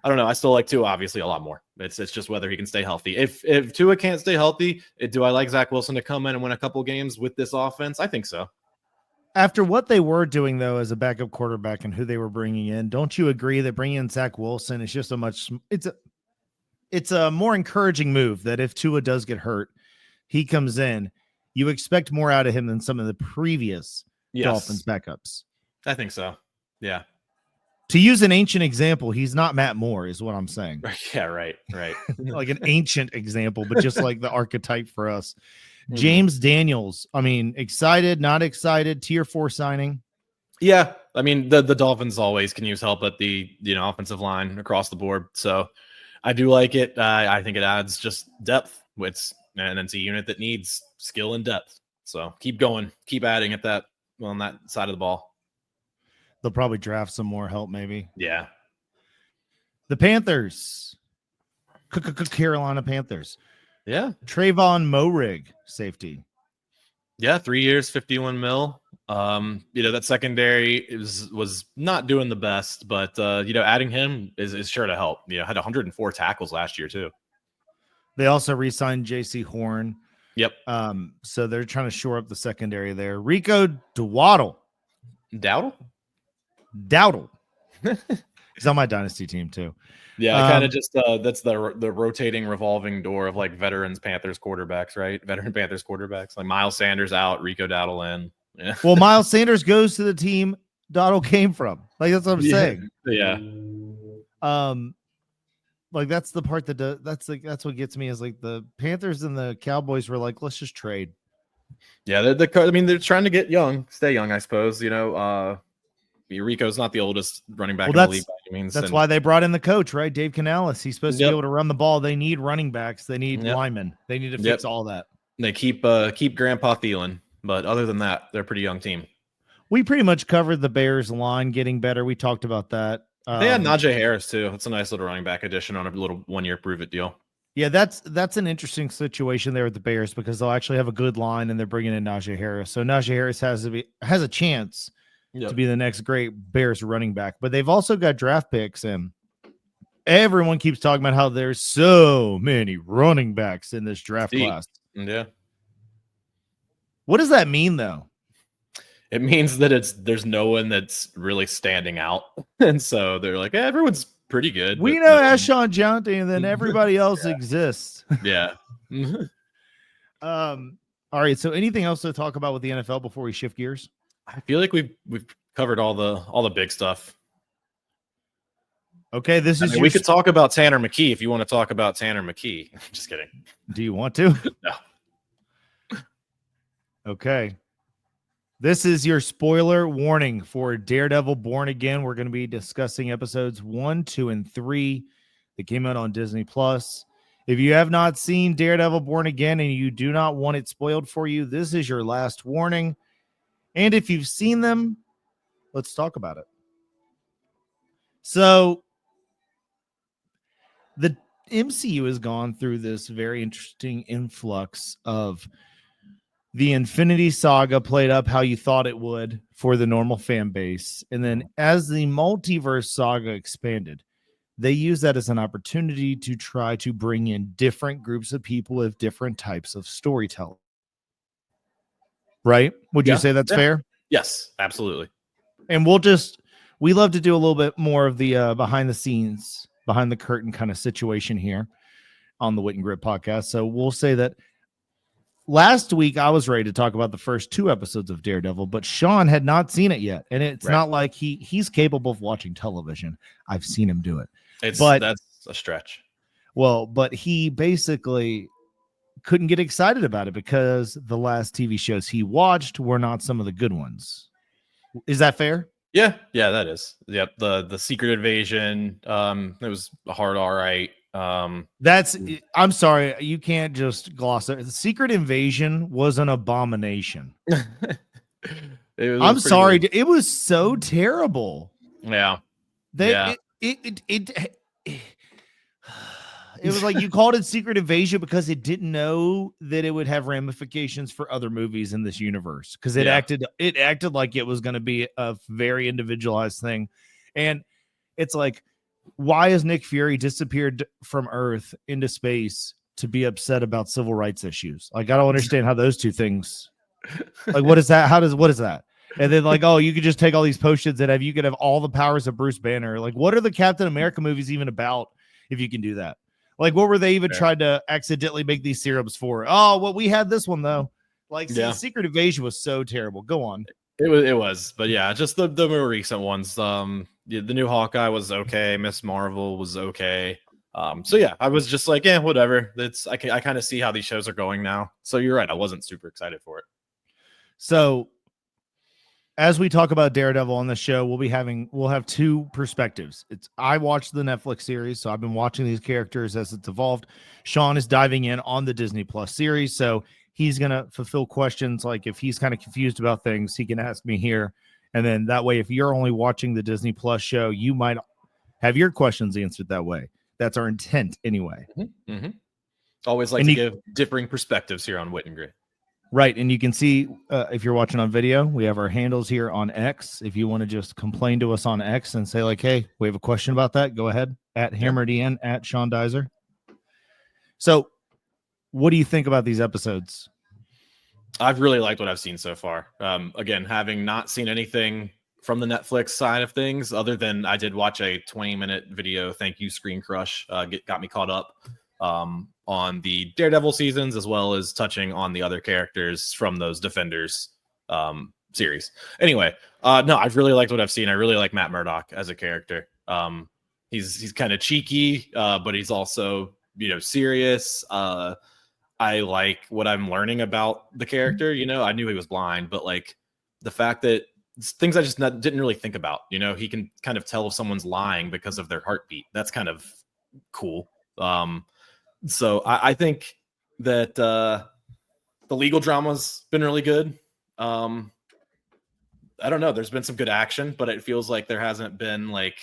I don't know. I still like Tua obviously a lot more. It's just whether he can stay healthy. If Tua can't stay healthy, do I like Zach Wilson to come in and win a couple games with this offense? I think so.
After what they were doing, though, as a backup quarterback and who they were bringing in, don't you agree that bringing in Zach Wilson is just it's a more encouraging move that if Tua does get hurt, he comes in. You expect more out of him than some of the previous Dolphins backups.
I think so. Yeah.
To use an ancient example, he's not Matt Moore, is what I'm saying.
Yeah, right.
Like an ancient example, but just like the archetype for us. James Daniels, excited, not excited, tier 4 signing.
Yeah. The Dolphins always can use help at the offensive line across the board. So I do like it. I think it adds just depth. And it's a unit that needs skill and depth. So keep going, keep adding on that side of the ball.
They'll probably draft some more help, maybe.
Yeah.
The Panthers, Carolina Panthers.
Yeah.
Trayvon Moehrig, safety.
Yeah, 3 years, 51 mil. That secondary was not doing the best, but adding him is sure to help. Had 104 tackles last year too.
They also re-signed J.C. Horn.
Yep.
So they're trying to shore up the secondary there. Rico Dowdle. He's on my dynasty team too.
Yeah, kind of just that's the rotating revolving door of like veterans Panthers quarterbacks, right? Veteran Panthers quarterbacks, like Miles Sanders out, Rico Dowdle in. Yeah.
Well, Miles Sanders goes to the team Dowdle came from. Like that's what I'm saying.
Yeah.
Like that's the part that's what gets me is like the Panthers and the Cowboys were like, let's just trade.
Yeah, they're trying to get young, stay young, I suppose. Rico's not the oldest running back in the league by any means.
That's why they brought in the coach, right? Dave Canales. He's supposed to be able to run the ball. They need running backs. They need linemen. They need to fix all that.
They keep Grandpa Thielen, but other than that, they're a pretty young team.
We pretty much covered the Bears line getting better. We talked about that.
They had Najee Harris too. It's a nice little running back addition on a little 1-year prove-it deal.
Yeah, that's an interesting situation there with the Bears because they'll actually have a good line and they're bringing in Najee Harris. So Najee Harris has a chance to be the next great Bears running back. But they've also got draft picks, and everyone keeps talking about how there's so many running backs in this draft class.
Yeah.
What does that mean, though?
It means that there's no one that's really standing out. And so they're like, everyone's pretty good.
We know Ashon Johnson, and then everybody else exists.
Yeah.
All right. So anything else to talk about with the NFL before we shift gears?
I feel like we've covered all the big stuff.
Okay,
we could talk about Tanner McKee if you want to talk about Tanner McKee. Just kidding.
Do you want to?
No.
Okay. This is your spoiler warning for Daredevil Born Again. We're going to be discussing episodes 1, 2, and 3 that came out on Disney Plus. If you have not seen Daredevil Born Again and you do not want it spoiled for you, this is your last warning. And if you've seen them, let's talk about it. So, the MCU has gone through this very interesting influx of the Infinity Saga played up how you thought it would for the normal fan base. And then as the multiverse saga expanded, they used that as an opportunity to try to bring in different groups of people with different types of storytelling. Right? Would you say that's fair?
Yes, absolutely.
And we love to do a little bit more of the behind the scenes, behind the curtain kind of situation here on the Wit and Grit podcast. So we'll say that last week I was ready to talk about the first 2 episodes of Daredevil, but Sean had not seen it yet. And it's not like he's capable of watching television. I've seen him do it.
That's a stretch.
Well, but he basically couldn't get excited about it because the last TV shows he watched were not some of the good ones. Is that fair?
Yeah, that is. Yep. The Secret Invasion. It was a hard all right.
I'm sorry, you can't just gloss it. The Secret Invasion was an abomination. I'm sorry, it was so terrible.
Yeah.
It was like you called it Secret Invasion because it didn't know that it would have ramifications for other movies in this universe, because it acted like it was going to be a very individualized thing. And it's like, why has Nick Fury disappeared from Earth into space to be upset about civil rights issues? Like, I don't understand how those two things, like, what is that? What is that? And then like, oh, you could just take all these potions that you could have all the powers of Bruce Banner. Like, what are the Captain America movies even about if you can do that? Like, what were they even trying to accidentally make these serums for? Oh, well, we had this one though. Like, the Secret Invasion was so terrible. Go on.
It was, but yeah, just the more recent ones. The new Hawkeye was okay. Miss Marvel was okay. So yeah, I was just like, whatever. I kind of see how these shows are going now. So you're right. I wasn't super excited for it.
So as we talk about Daredevil on the show, we'll have 2 perspectives. I watched the Netflix series, so I've been watching these characters as it's evolved. Sean is diving in on the Disney Plus series, so he's going to fulfill questions. Like, if he's kind of confused about things, he can ask me here. And then that way, if you're only watching the Disney Plus show, you might have your questions answered that way. That's our intent anyway.
Mm-hmm. Mm-hmm. Always like to give differing perspectives here on Wit and Grit.
Right. And you can see, if you're watching on video, we have our handles here on X. If you want to just complain to us on X and say like, hey, we have a question about that, go ahead. At HammeredIan, at Sean Dizer. So what do you think about these episodes?
I've really liked what I've seen so far. Again, having not seen anything from the Netflix side of things, other than I did watch a 20-minute video, thank you, Screen Crush, got me caught up on the Daredevil seasons, as well as touching on the other characters from those Defenders series. Anyway, no, I've really liked what I've seen. I really like Matt Murdock as a character. He's kind of cheeky, but he's also, serious. I like what I'm learning about the character. I knew he was blind, but like the fact that things I just didn't really think about, he can kind of tell if someone's lying because of their heartbeat. That's kind of cool. So I think that the legal drama's been really good. I don't know. There's been some good action, but it feels like there hasn't been like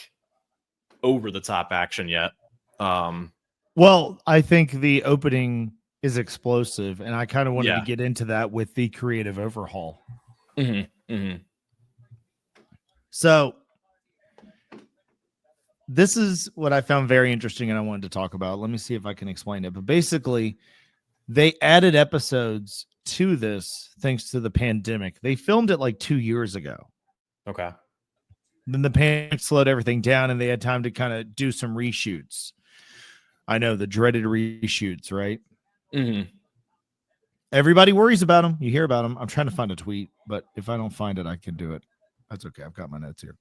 over the top action yet.
Well, I think the opening is explosive, and I kind of wanted to get into that with the creative overhaul.
Mm-hmm. Mm-hmm.
So this is what I found very interesting and I wanted to talk about. Let me see if I can explain it. But basically, they added episodes to this thanks to the pandemic. They filmed it like 2 years ago.
Okay.
Then the pandemic slowed everything down and they had time to kind of do some reshoots. I know, the dreaded reshoots, right?
Mm-hmm.
Everybody worries about them. You hear about them. I'm trying to find a tweet, but if I don't find it, I can do it. That's okay. I've got my notes here.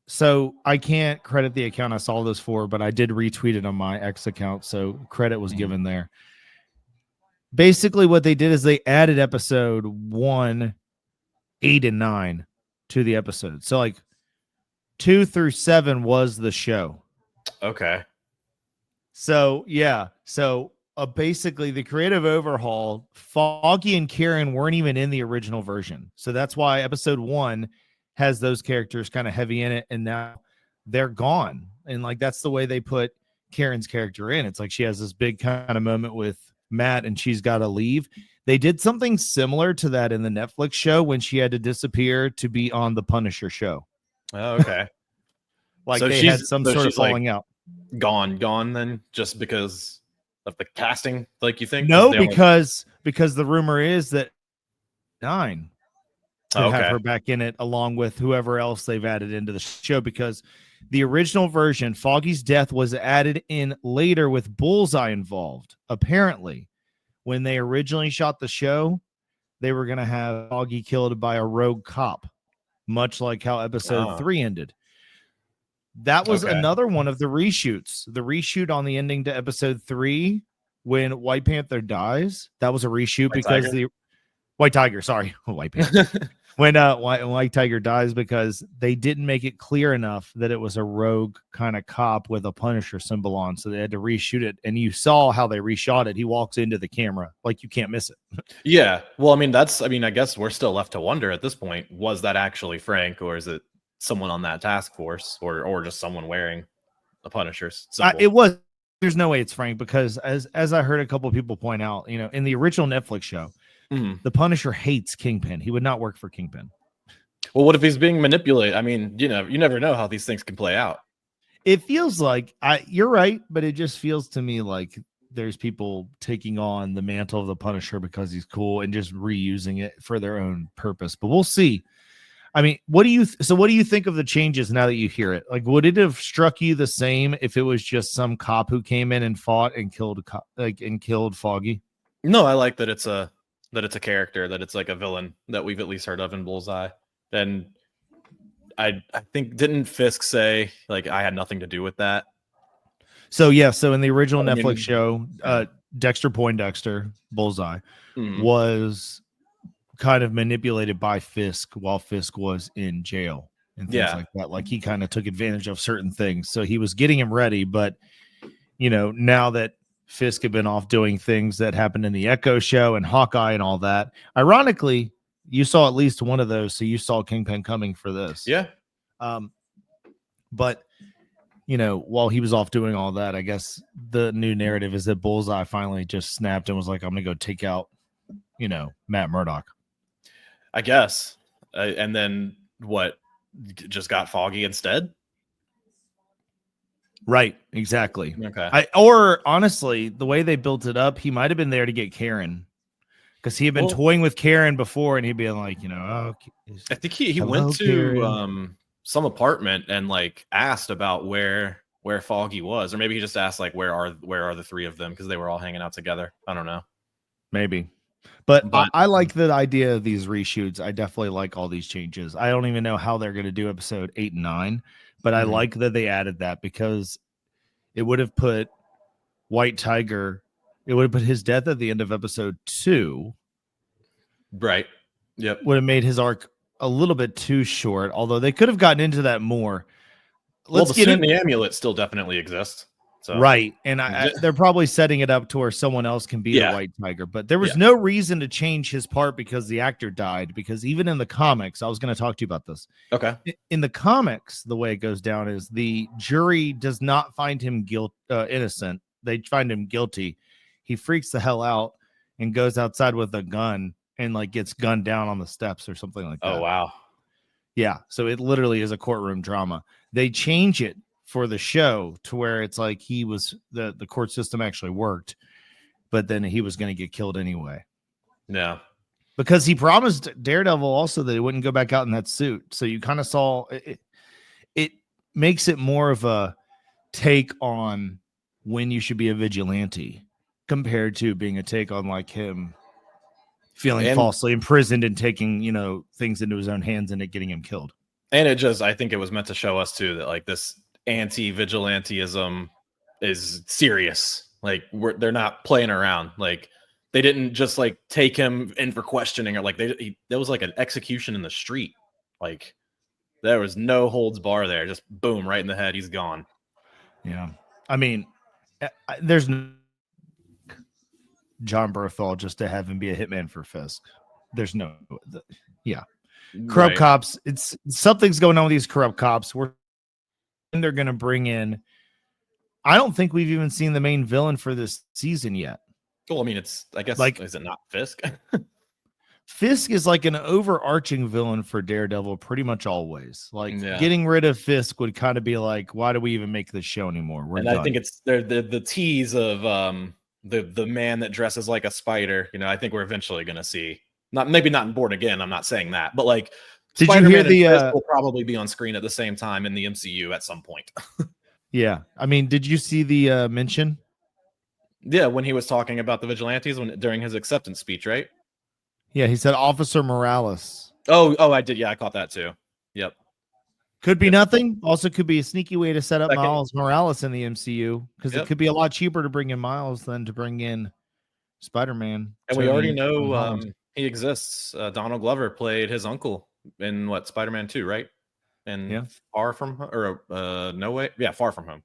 So I can't credit the account I saw this for, but I did retweet it on my X account. So credit was given there. basically what they did is they added episode 1, 8, and 9 to the episode. So like 2 through 7 was the show.
Okay.
So yeah. So basically the creative overhaul, Foggy and Karen weren't even in the original version. So that's why episode 1 has those characters kind of heavy in it, and now they're gone. And like that's the way they put Karen's character in. It's like she has this big kind of moment with Matt and she's got to leave. They did something similar to that in the Netflix show when she had to disappear to be on the Punisher show.
Oh, okay.
Like
So
they had some sort of falling out.
Gone then, just because of the casting, like you think?
No, because the rumor is that 9 to have her back in it along with whoever else they've added into the show, because the original version, Foggy's death was added in later with Bullseye involved. Apparently, when they originally shot the show, they were going to have Foggy killed by a rogue cop, much like how episode 3 ended. That was another one of the reshoots. The reshoot on the ending to episode 3 when White Panther dies, that was a reshoot because the White Tiger, sorry, White Panther. When White Tiger dies, because they didn't make it clear enough that it was a rogue kind of cop with a Punisher symbol on, so they had to reshoot it. And you saw how they reshot it. He walks into the camera, like you can't miss it.
Yeah. Well, I mean, I guess we're still left to wonder at this point, was that actually Frank, or is it someone on that task force, or just someone wearing a Punisher's symbol?
It was. There's no way it's Frank, because as I heard a couple of people point out, in the original Netflix show, the Punisher hates Kingpin. He would not work for Kingpin.
Well, what if he's being manipulated? I mean, you never know how these things can play out.
It feels like you're right, but it just feels to me like there's people taking on the mantle of the Punisher because he's cool and just reusing it for their own purpose. But we'll see. I mean, what do you think of the changes now that you hear it? Like, would it have struck you the same if it was just some cop who came in and fought and killed Foggy?
No, I like that it's a character, that it's like a villain that we've at least heard of in Bullseye. And I think, didn't Fisk say like I had nothing to do with that?
So yeah, so in the original Netflix show, Dexter Poindexter, Bullseye, was kind of manipulated by Fisk while Fisk was in jail and things like that. Like he kind of took advantage of certain things. So he was getting him ready, but now that Fisk had been off doing things that happened in the Echo show and Hawkeye and all that, ironically, you saw at least one of those. So you saw Kingpin coming for this.
Yeah.
But while he was off doing all that, I guess the new narrative is that Bullseye finally just snapped and was like, I'm going to go take out, Matt Murdock.
I guess. And then what? Just got Foggy instead?
Right. Exactly.
Okay.
Or honestly, the way they built it up, he might have been there to get Karen, because he had been toying with Karen before, and he'd be like, I
think he went to some apartment and like asked about where Foggy was, or maybe he just asked like where are the three of them, because they were all hanging out together. I don't know.
Maybe. But I like the idea of these reshoots. I definitely like all these changes. I don't even know how they're going to do episode 8 and 9, but I like that they added that, because it would have put White Tiger, it would have put his death at the end of episode 2.
Right. Yep.
Would have made his arc a little bit too short, although they could have gotten into that more.
The suit and the amulet still definitely exist. So.
Right. And they're probably setting it up to where someone else can be the White Tiger. But there was no reason to change his part because the actor died. Because even in the comics, I was going to talk to you about this.
Okay.
In the comics, the way it goes down is the jury does not find him innocent. They find him guilty. He freaks the hell out and goes outside with a gun and like gets gunned down on the steps or something like that.
Oh, wow.
Yeah. So it literally is a courtroom drama. They change it for the show to where it's like he was the court system actually worked, but then he was going to get killed anyway.
Yeah.
Because he promised Daredevil also that he wouldn't go back out in that suit. So you kind of saw it makes it more of a take on when you should be a vigilante compared to being a take on like him feeling falsely imprisoned and taking, things into his own hands and it getting him killed.
And I think it was meant to show us too that like this anti-vigilanteism is serious. Like they're not playing around. Like They didn't just like take him in for questioning, or like there was like an execution in the street. Like there was no holds bar there. Just boom, right in the head. He's gone.
Yeah. I mean, there's no John Berthal just to have him be a hitman for Fisk. There's no, yeah. Corrupt cops. It's something's going on with these corrupt cops. They're going to bring in. I don't think we've even seen the main villain for this season yet.
Well, I mean, I guess,
like,
is it not Fisk?
Fisk is like an overarching villain for Daredevil pretty much always. Like getting rid of Fisk would kind of be like, why do we even make this show anymore? We're done.
I think it's the tease of the man that dresses like a spider. You know, I think we're eventually going to see, maybe not in Born Again. I'm not saying that, but like,
did
Spider-Man
you hear
and Fisk will probably be on screen at the same time in the MCU at some point.
Yeah, I mean, did you see the mention?
Yeah, when he was talking about the vigilantes during his acceptance speech, right?
Yeah, he said Officer Morales.
Oh, I did. Yeah, I caught that too. Yep.
Could be nothing. Also, could be a sneaky way to set up Miles Morales in the MCU, because it could be a lot cheaper to bring in Miles than to bring in Spider-Man.
And we already know he exists. Donald Glover played his uncle in Spider-Man 2, right? And Far From Home, or No Way. Yeah, Far From Home.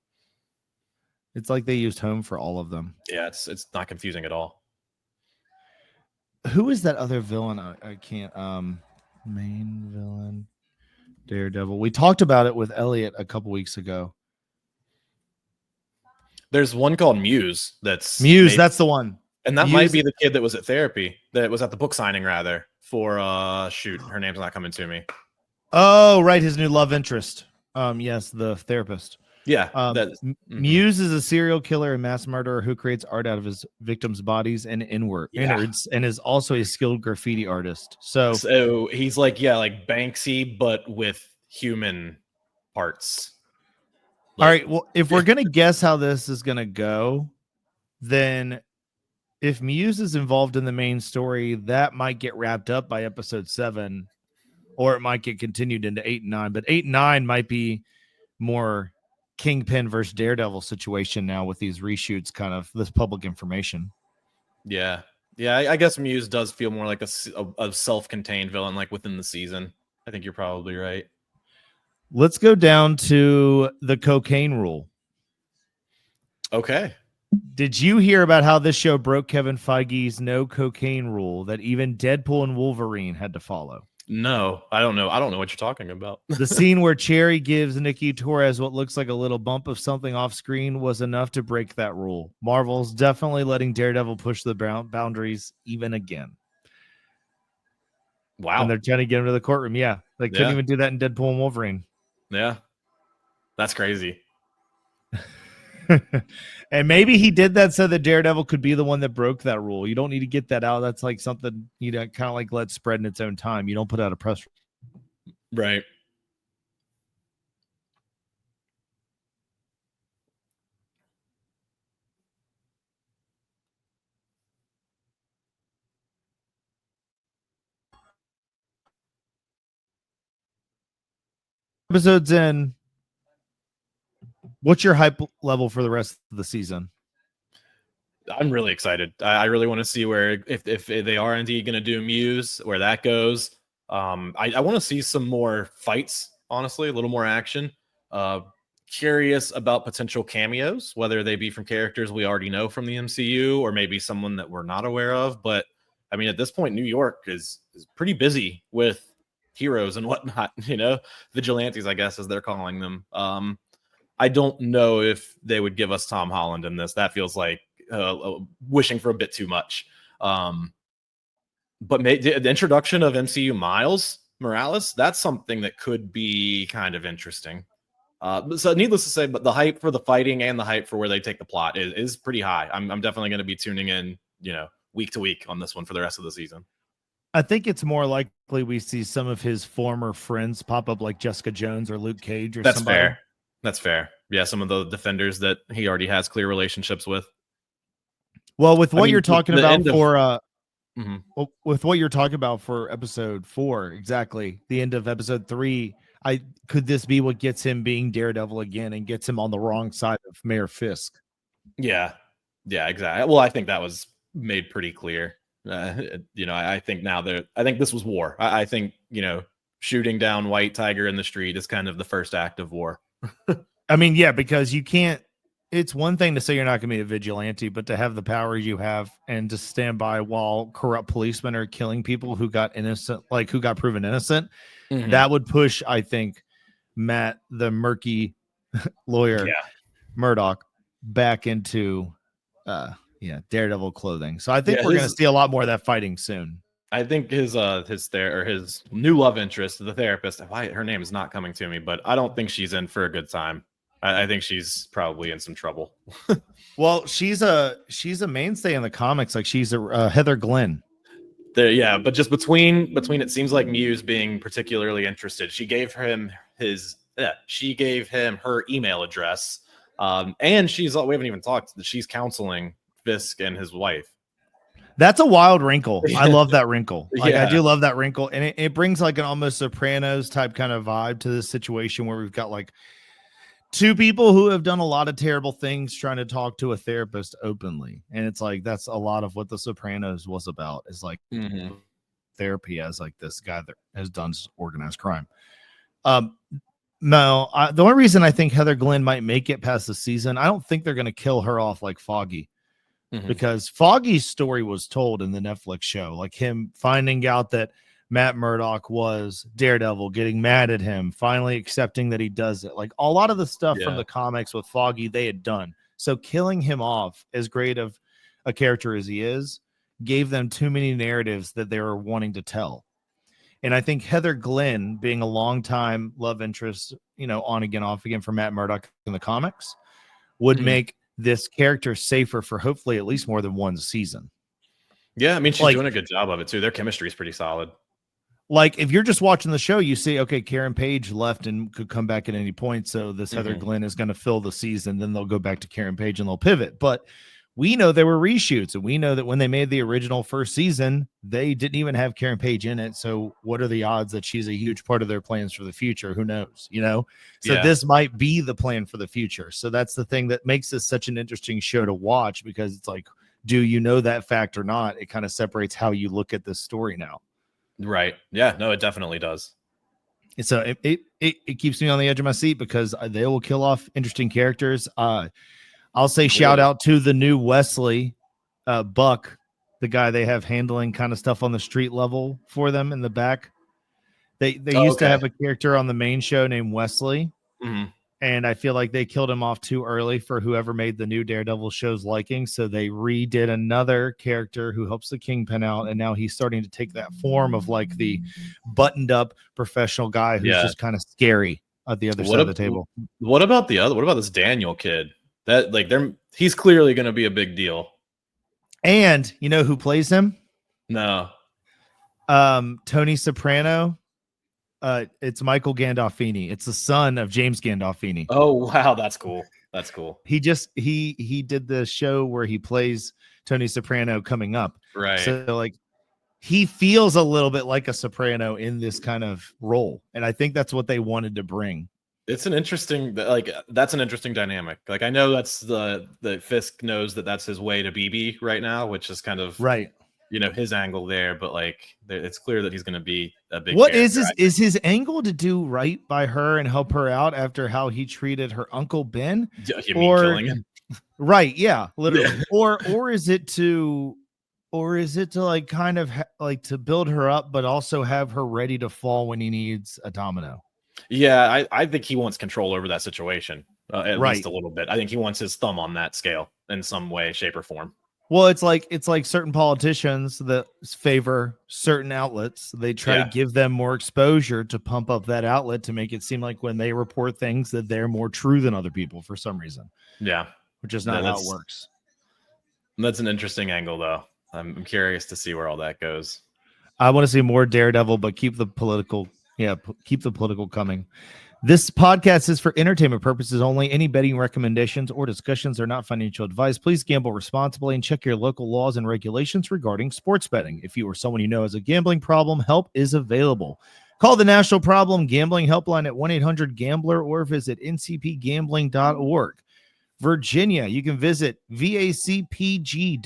It's like they used home for all of them.
Yeah, it's not confusing at all.
Who is that other villain? I can't. Main villain, Daredevil. We talked about it with Elliot a couple weeks ago.
There's one called Muse. That's
the one.
And that might be the kid that was at therapy, that was at the book signing rather, for shoot, her name's not coming to me.
Oh, right, his new love interest. Yes, the therapist.
Yeah.
Muse is a serial killer and mass murderer who creates art out of his victims' bodies and innards, and is also a skilled graffiti artist. So
he's like Banksy, but with human parts.
All right. Well, if we're gonna guess how this is gonna go, then if Muse is involved in the main story, that might get wrapped up by episode 7, or it might get continued into 8 and 9. But 8 and 9 might be more Kingpin versus Daredevil situation now with these reshoots, kind of this public information.
Yeah. I guess Muse does feel more like a self-contained villain, like within the season. I think you're probably right.
Let's go down to the cocaine rule.
Okay.
Did you hear about how this show broke Kevin Feige's no cocaine rule that even Deadpool and Wolverine had to follow?
No, I don't know. I don't know what you're talking about.
The scene where Cherry gives Nikki Torres what looks like a little bump of something off screen was enough to break that rule. Marvel's definitely letting Daredevil push the boundaries even again.
Wow.
And they're trying to get him to the courtroom. Yeah. They couldn't even do that in Deadpool and Wolverine.
Yeah. That's crazy.
And maybe he did that so that Daredevil could be the one that broke that rule. You don't need to get that out. That's like something you kind of like let spread in its own time. You don't put out a press.
Right.
Episodes in. What's your hype level for the rest of the season?
I'm really excited. I really want to see where, if they are indeed going to do Muse, where that goes. I want to see some more fights, honestly, a little more action. Curious about potential cameos, whether they be from characters we already know from the MCU or maybe someone that we're not aware of. But I mean, at this point, New York is pretty busy with heroes and whatnot, vigilantes, I guess, as they're calling them. I don't know if they would give us Tom Holland in this. That feels like wishing for a bit too much. But the introduction of MCU Miles Morales, that's something that could be kind of interesting. So needless to say, but the hype for the fighting and the hype for where they take the plot is pretty high. I'm definitely going to be tuning in, week to week on this one for the rest of the season.
I think it's more likely we see some of his former friends pop up, like Jessica Jones or Luke Cage or
That's
somebody.
Fair. That's fair. Yeah, some of the defenders that he already has clear relationships with.
Well, with what you're talking about with what you're talking about for episode 4, exactly, the end of episode 3, could this be what gets him being Daredevil again and gets him on the wrong side of Mayor Fisk?
Yeah, exactly. Well, I think that was made pretty clear. I think now I think this was war. I think, shooting down White Tiger in the street is kind of the first act of war.
I mean, yeah, because you can't. It's one thing to say you're not going to be a vigilante, but to have the power you have and to stand by while corrupt policemen are killing people who got proven innocent,
Mhm.
that would push, I think, Matt, the murky lawyer, Murdoch, back into, Daredevil clothing. So I think we're going to see a lot more of that fighting soon.
I think his new love interest, the therapist, her name is not coming to me, but I don't think she's in for a good time. I think she's probably in some trouble.
Well, she's a mainstay in the comics. Like she's a Heather Glenn.
But just between it seems like Muse being particularly interested. She gave him her email address. And we haven't even talked. She's counseling Fisk and his wife.
That's a wild wrinkle. I love that wrinkle. Like
Yeah.
I do love that wrinkle. And it brings like an almost Sopranos type kind of vibe to this situation where we've got like two people who have done a lot of terrible things trying to talk to a therapist openly. And it's like, that's a lot of what the Sopranos was about, is like therapy as like this guy that has done organized crime. No, the only reason I think Heather Glenn might make it past the season, I don't think they're going to kill her off like Foggy. Because Foggy's story was told in the Netflix show, like him finding out that Matt Murdock was Daredevil, getting mad at him, finally accepting that he does it. Like a lot of the stuff from the comics with Foggy, they had done. So killing him off, as great of a character as he is, gave them too many narratives that they were wanting to tell. And I think Heather Glenn, being a longtime love interest, on again, off again for Matt Murdock in the comics, would make this character safer for hopefully at least more than one season.
Yeah, I mean, she's doing a good job of it too. Their chemistry is pretty solid.
Like if you're just watching the show, you see, okay, Karen Page left and could come back at any point. So this Heather Glenn is going to fill the season. Then they'll go back to Karen Page and they'll pivot. But we know there were reshoots, and we know that when they made the original first season, they didn't even have Karen Page in it. So what are the odds that she's a huge part of their plans for the future? Who knows, So this might be the plan for the future. So that's the thing that makes this such an interesting show to watch, because it's like, do you know that fact or not? It kind of separates how you look at this story now.
Right. Yeah, no, it definitely does.
So it keeps me on the edge of my seat because they will kill off interesting characters. I'll say shout out to the new Wesley Buck, the guy they have handling kind of stuff on the street level for them in the back. They used to have a character on the main show named Wesley. And I feel like they killed him off too early for whoever made the new Daredevil show's liking. So they redid another character who helps the Kingpin out. And now he's starting to take that form of like the buttoned up professional guy who's just kind of scary at the other side of the table.
What about this Daniel kid? That he's clearly going to be a big deal.
And you know who plays him?
No.
Tony Soprano. It's Michael Gandolfini. It's the son of James Gandolfini.
Oh wow, that's cool. That's cool.
He did the show where he plays Tony Soprano coming up.
Right.
So like he feels a little bit like a Soprano in this kind of role, and I think that's what they wanted to bring.
It's an interesting that's an interesting dynamic. Like I know that's the Fisk knows that's his way to BB right now, which is kind of
right.
His angle there, but like it's clear that he's going to be a big.
What is his angle to do right by her and help her out after how he treated her Uncle Ben?
You mean killing him?
Right, yeah, literally. or is it to like kind of like to build her up, but also have her ready to fall when he needs a domino?
Yeah, I think he wants control over that situation, at least a little bit. I think he wants his thumb on that scale in some way, shape, or form.
Well, it's like certain politicians that favor certain outlets. They try to give them more exposure to pump up that outlet to make it seem like when they report things that they're more true than other people for some reason.
Yeah,
which is not how it works.
That's an interesting angle, though. I'm curious to see where all that goes.
I want to see more Daredevil, but keep the political coming. This podcast is for entertainment purposes only. Any betting recommendations or discussions are not financial advice. Please gamble responsibly and check your local laws and regulations regarding sports betting. If you or someone you know has a gambling problem, help is available. Call the National Problem Gambling Helpline at 1-800-GAMBLER or visit ncpgambling.org. Virginia, you can visit vacpg.org.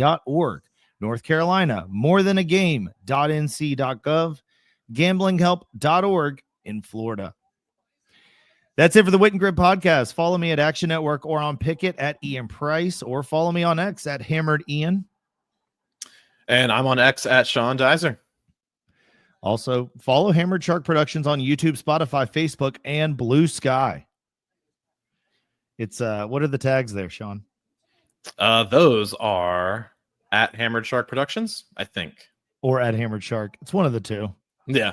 North Carolina, morethanagame.nc.gov, gamblinghelp.org in Florida. That's it for the Wit and Grit podcast. Follow me at Action Network or on Picket at Ian Price, or follow me on X at Hammered Ian.
And I'm on X at Sean Dizer.
Also, follow Hammered Shark Productions on YouTube, Spotify, Facebook, and Blue Sky. It's what are the tags there, Sean?
Those are at Hammered Shark Productions, I think.
Or at Hammered Shark. It's one of the two.
Yeah.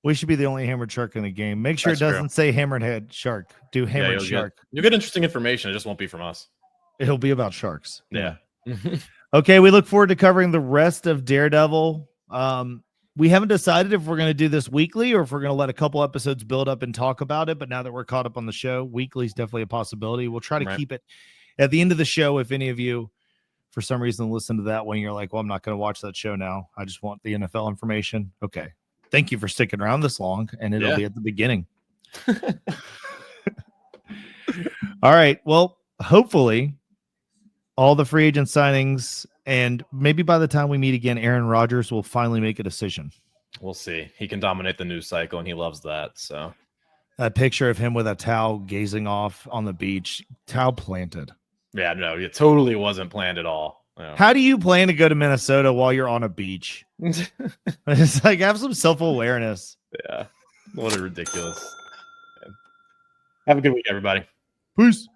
We should be the only Hammered Shark in the game. Make sure
That's
it doesn't
true.
say Hammered Head Shark. Do Hammered Shark.
You'll get interesting information. It just won't be from us.
It'll be about sharks.
Yeah.
Okay, we look forward to covering the rest of Daredevil. We haven't decided if we're going to do this weekly or if we're going to let a couple episodes build up and talk about it. But now that we're caught up on the show, weekly is definitely a possibility. We'll try to keep it at the end of the show. If any of you, for some reason, listen to that when you're like, well, I'm not going to watch that show now. I just want the NFL information. Okay. Thank you for sticking around this long, and it'll be at the beginning. All right. Well, hopefully all the free agent signings, and maybe by the time we meet again, Aaron Rodgers will finally make a decision.
We'll see. He can dominate the news cycle, and he loves that. So
that picture of him with a towel gazing off on the beach, towel planted.
Yeah, no, it totally wasn't planned at all. Yeah.
How do you plan to go to Minnesota while you're on a beach? It's like, have some self-awareness.
Yeah. What a ridiculous. Have a good week, everybody.
Peace.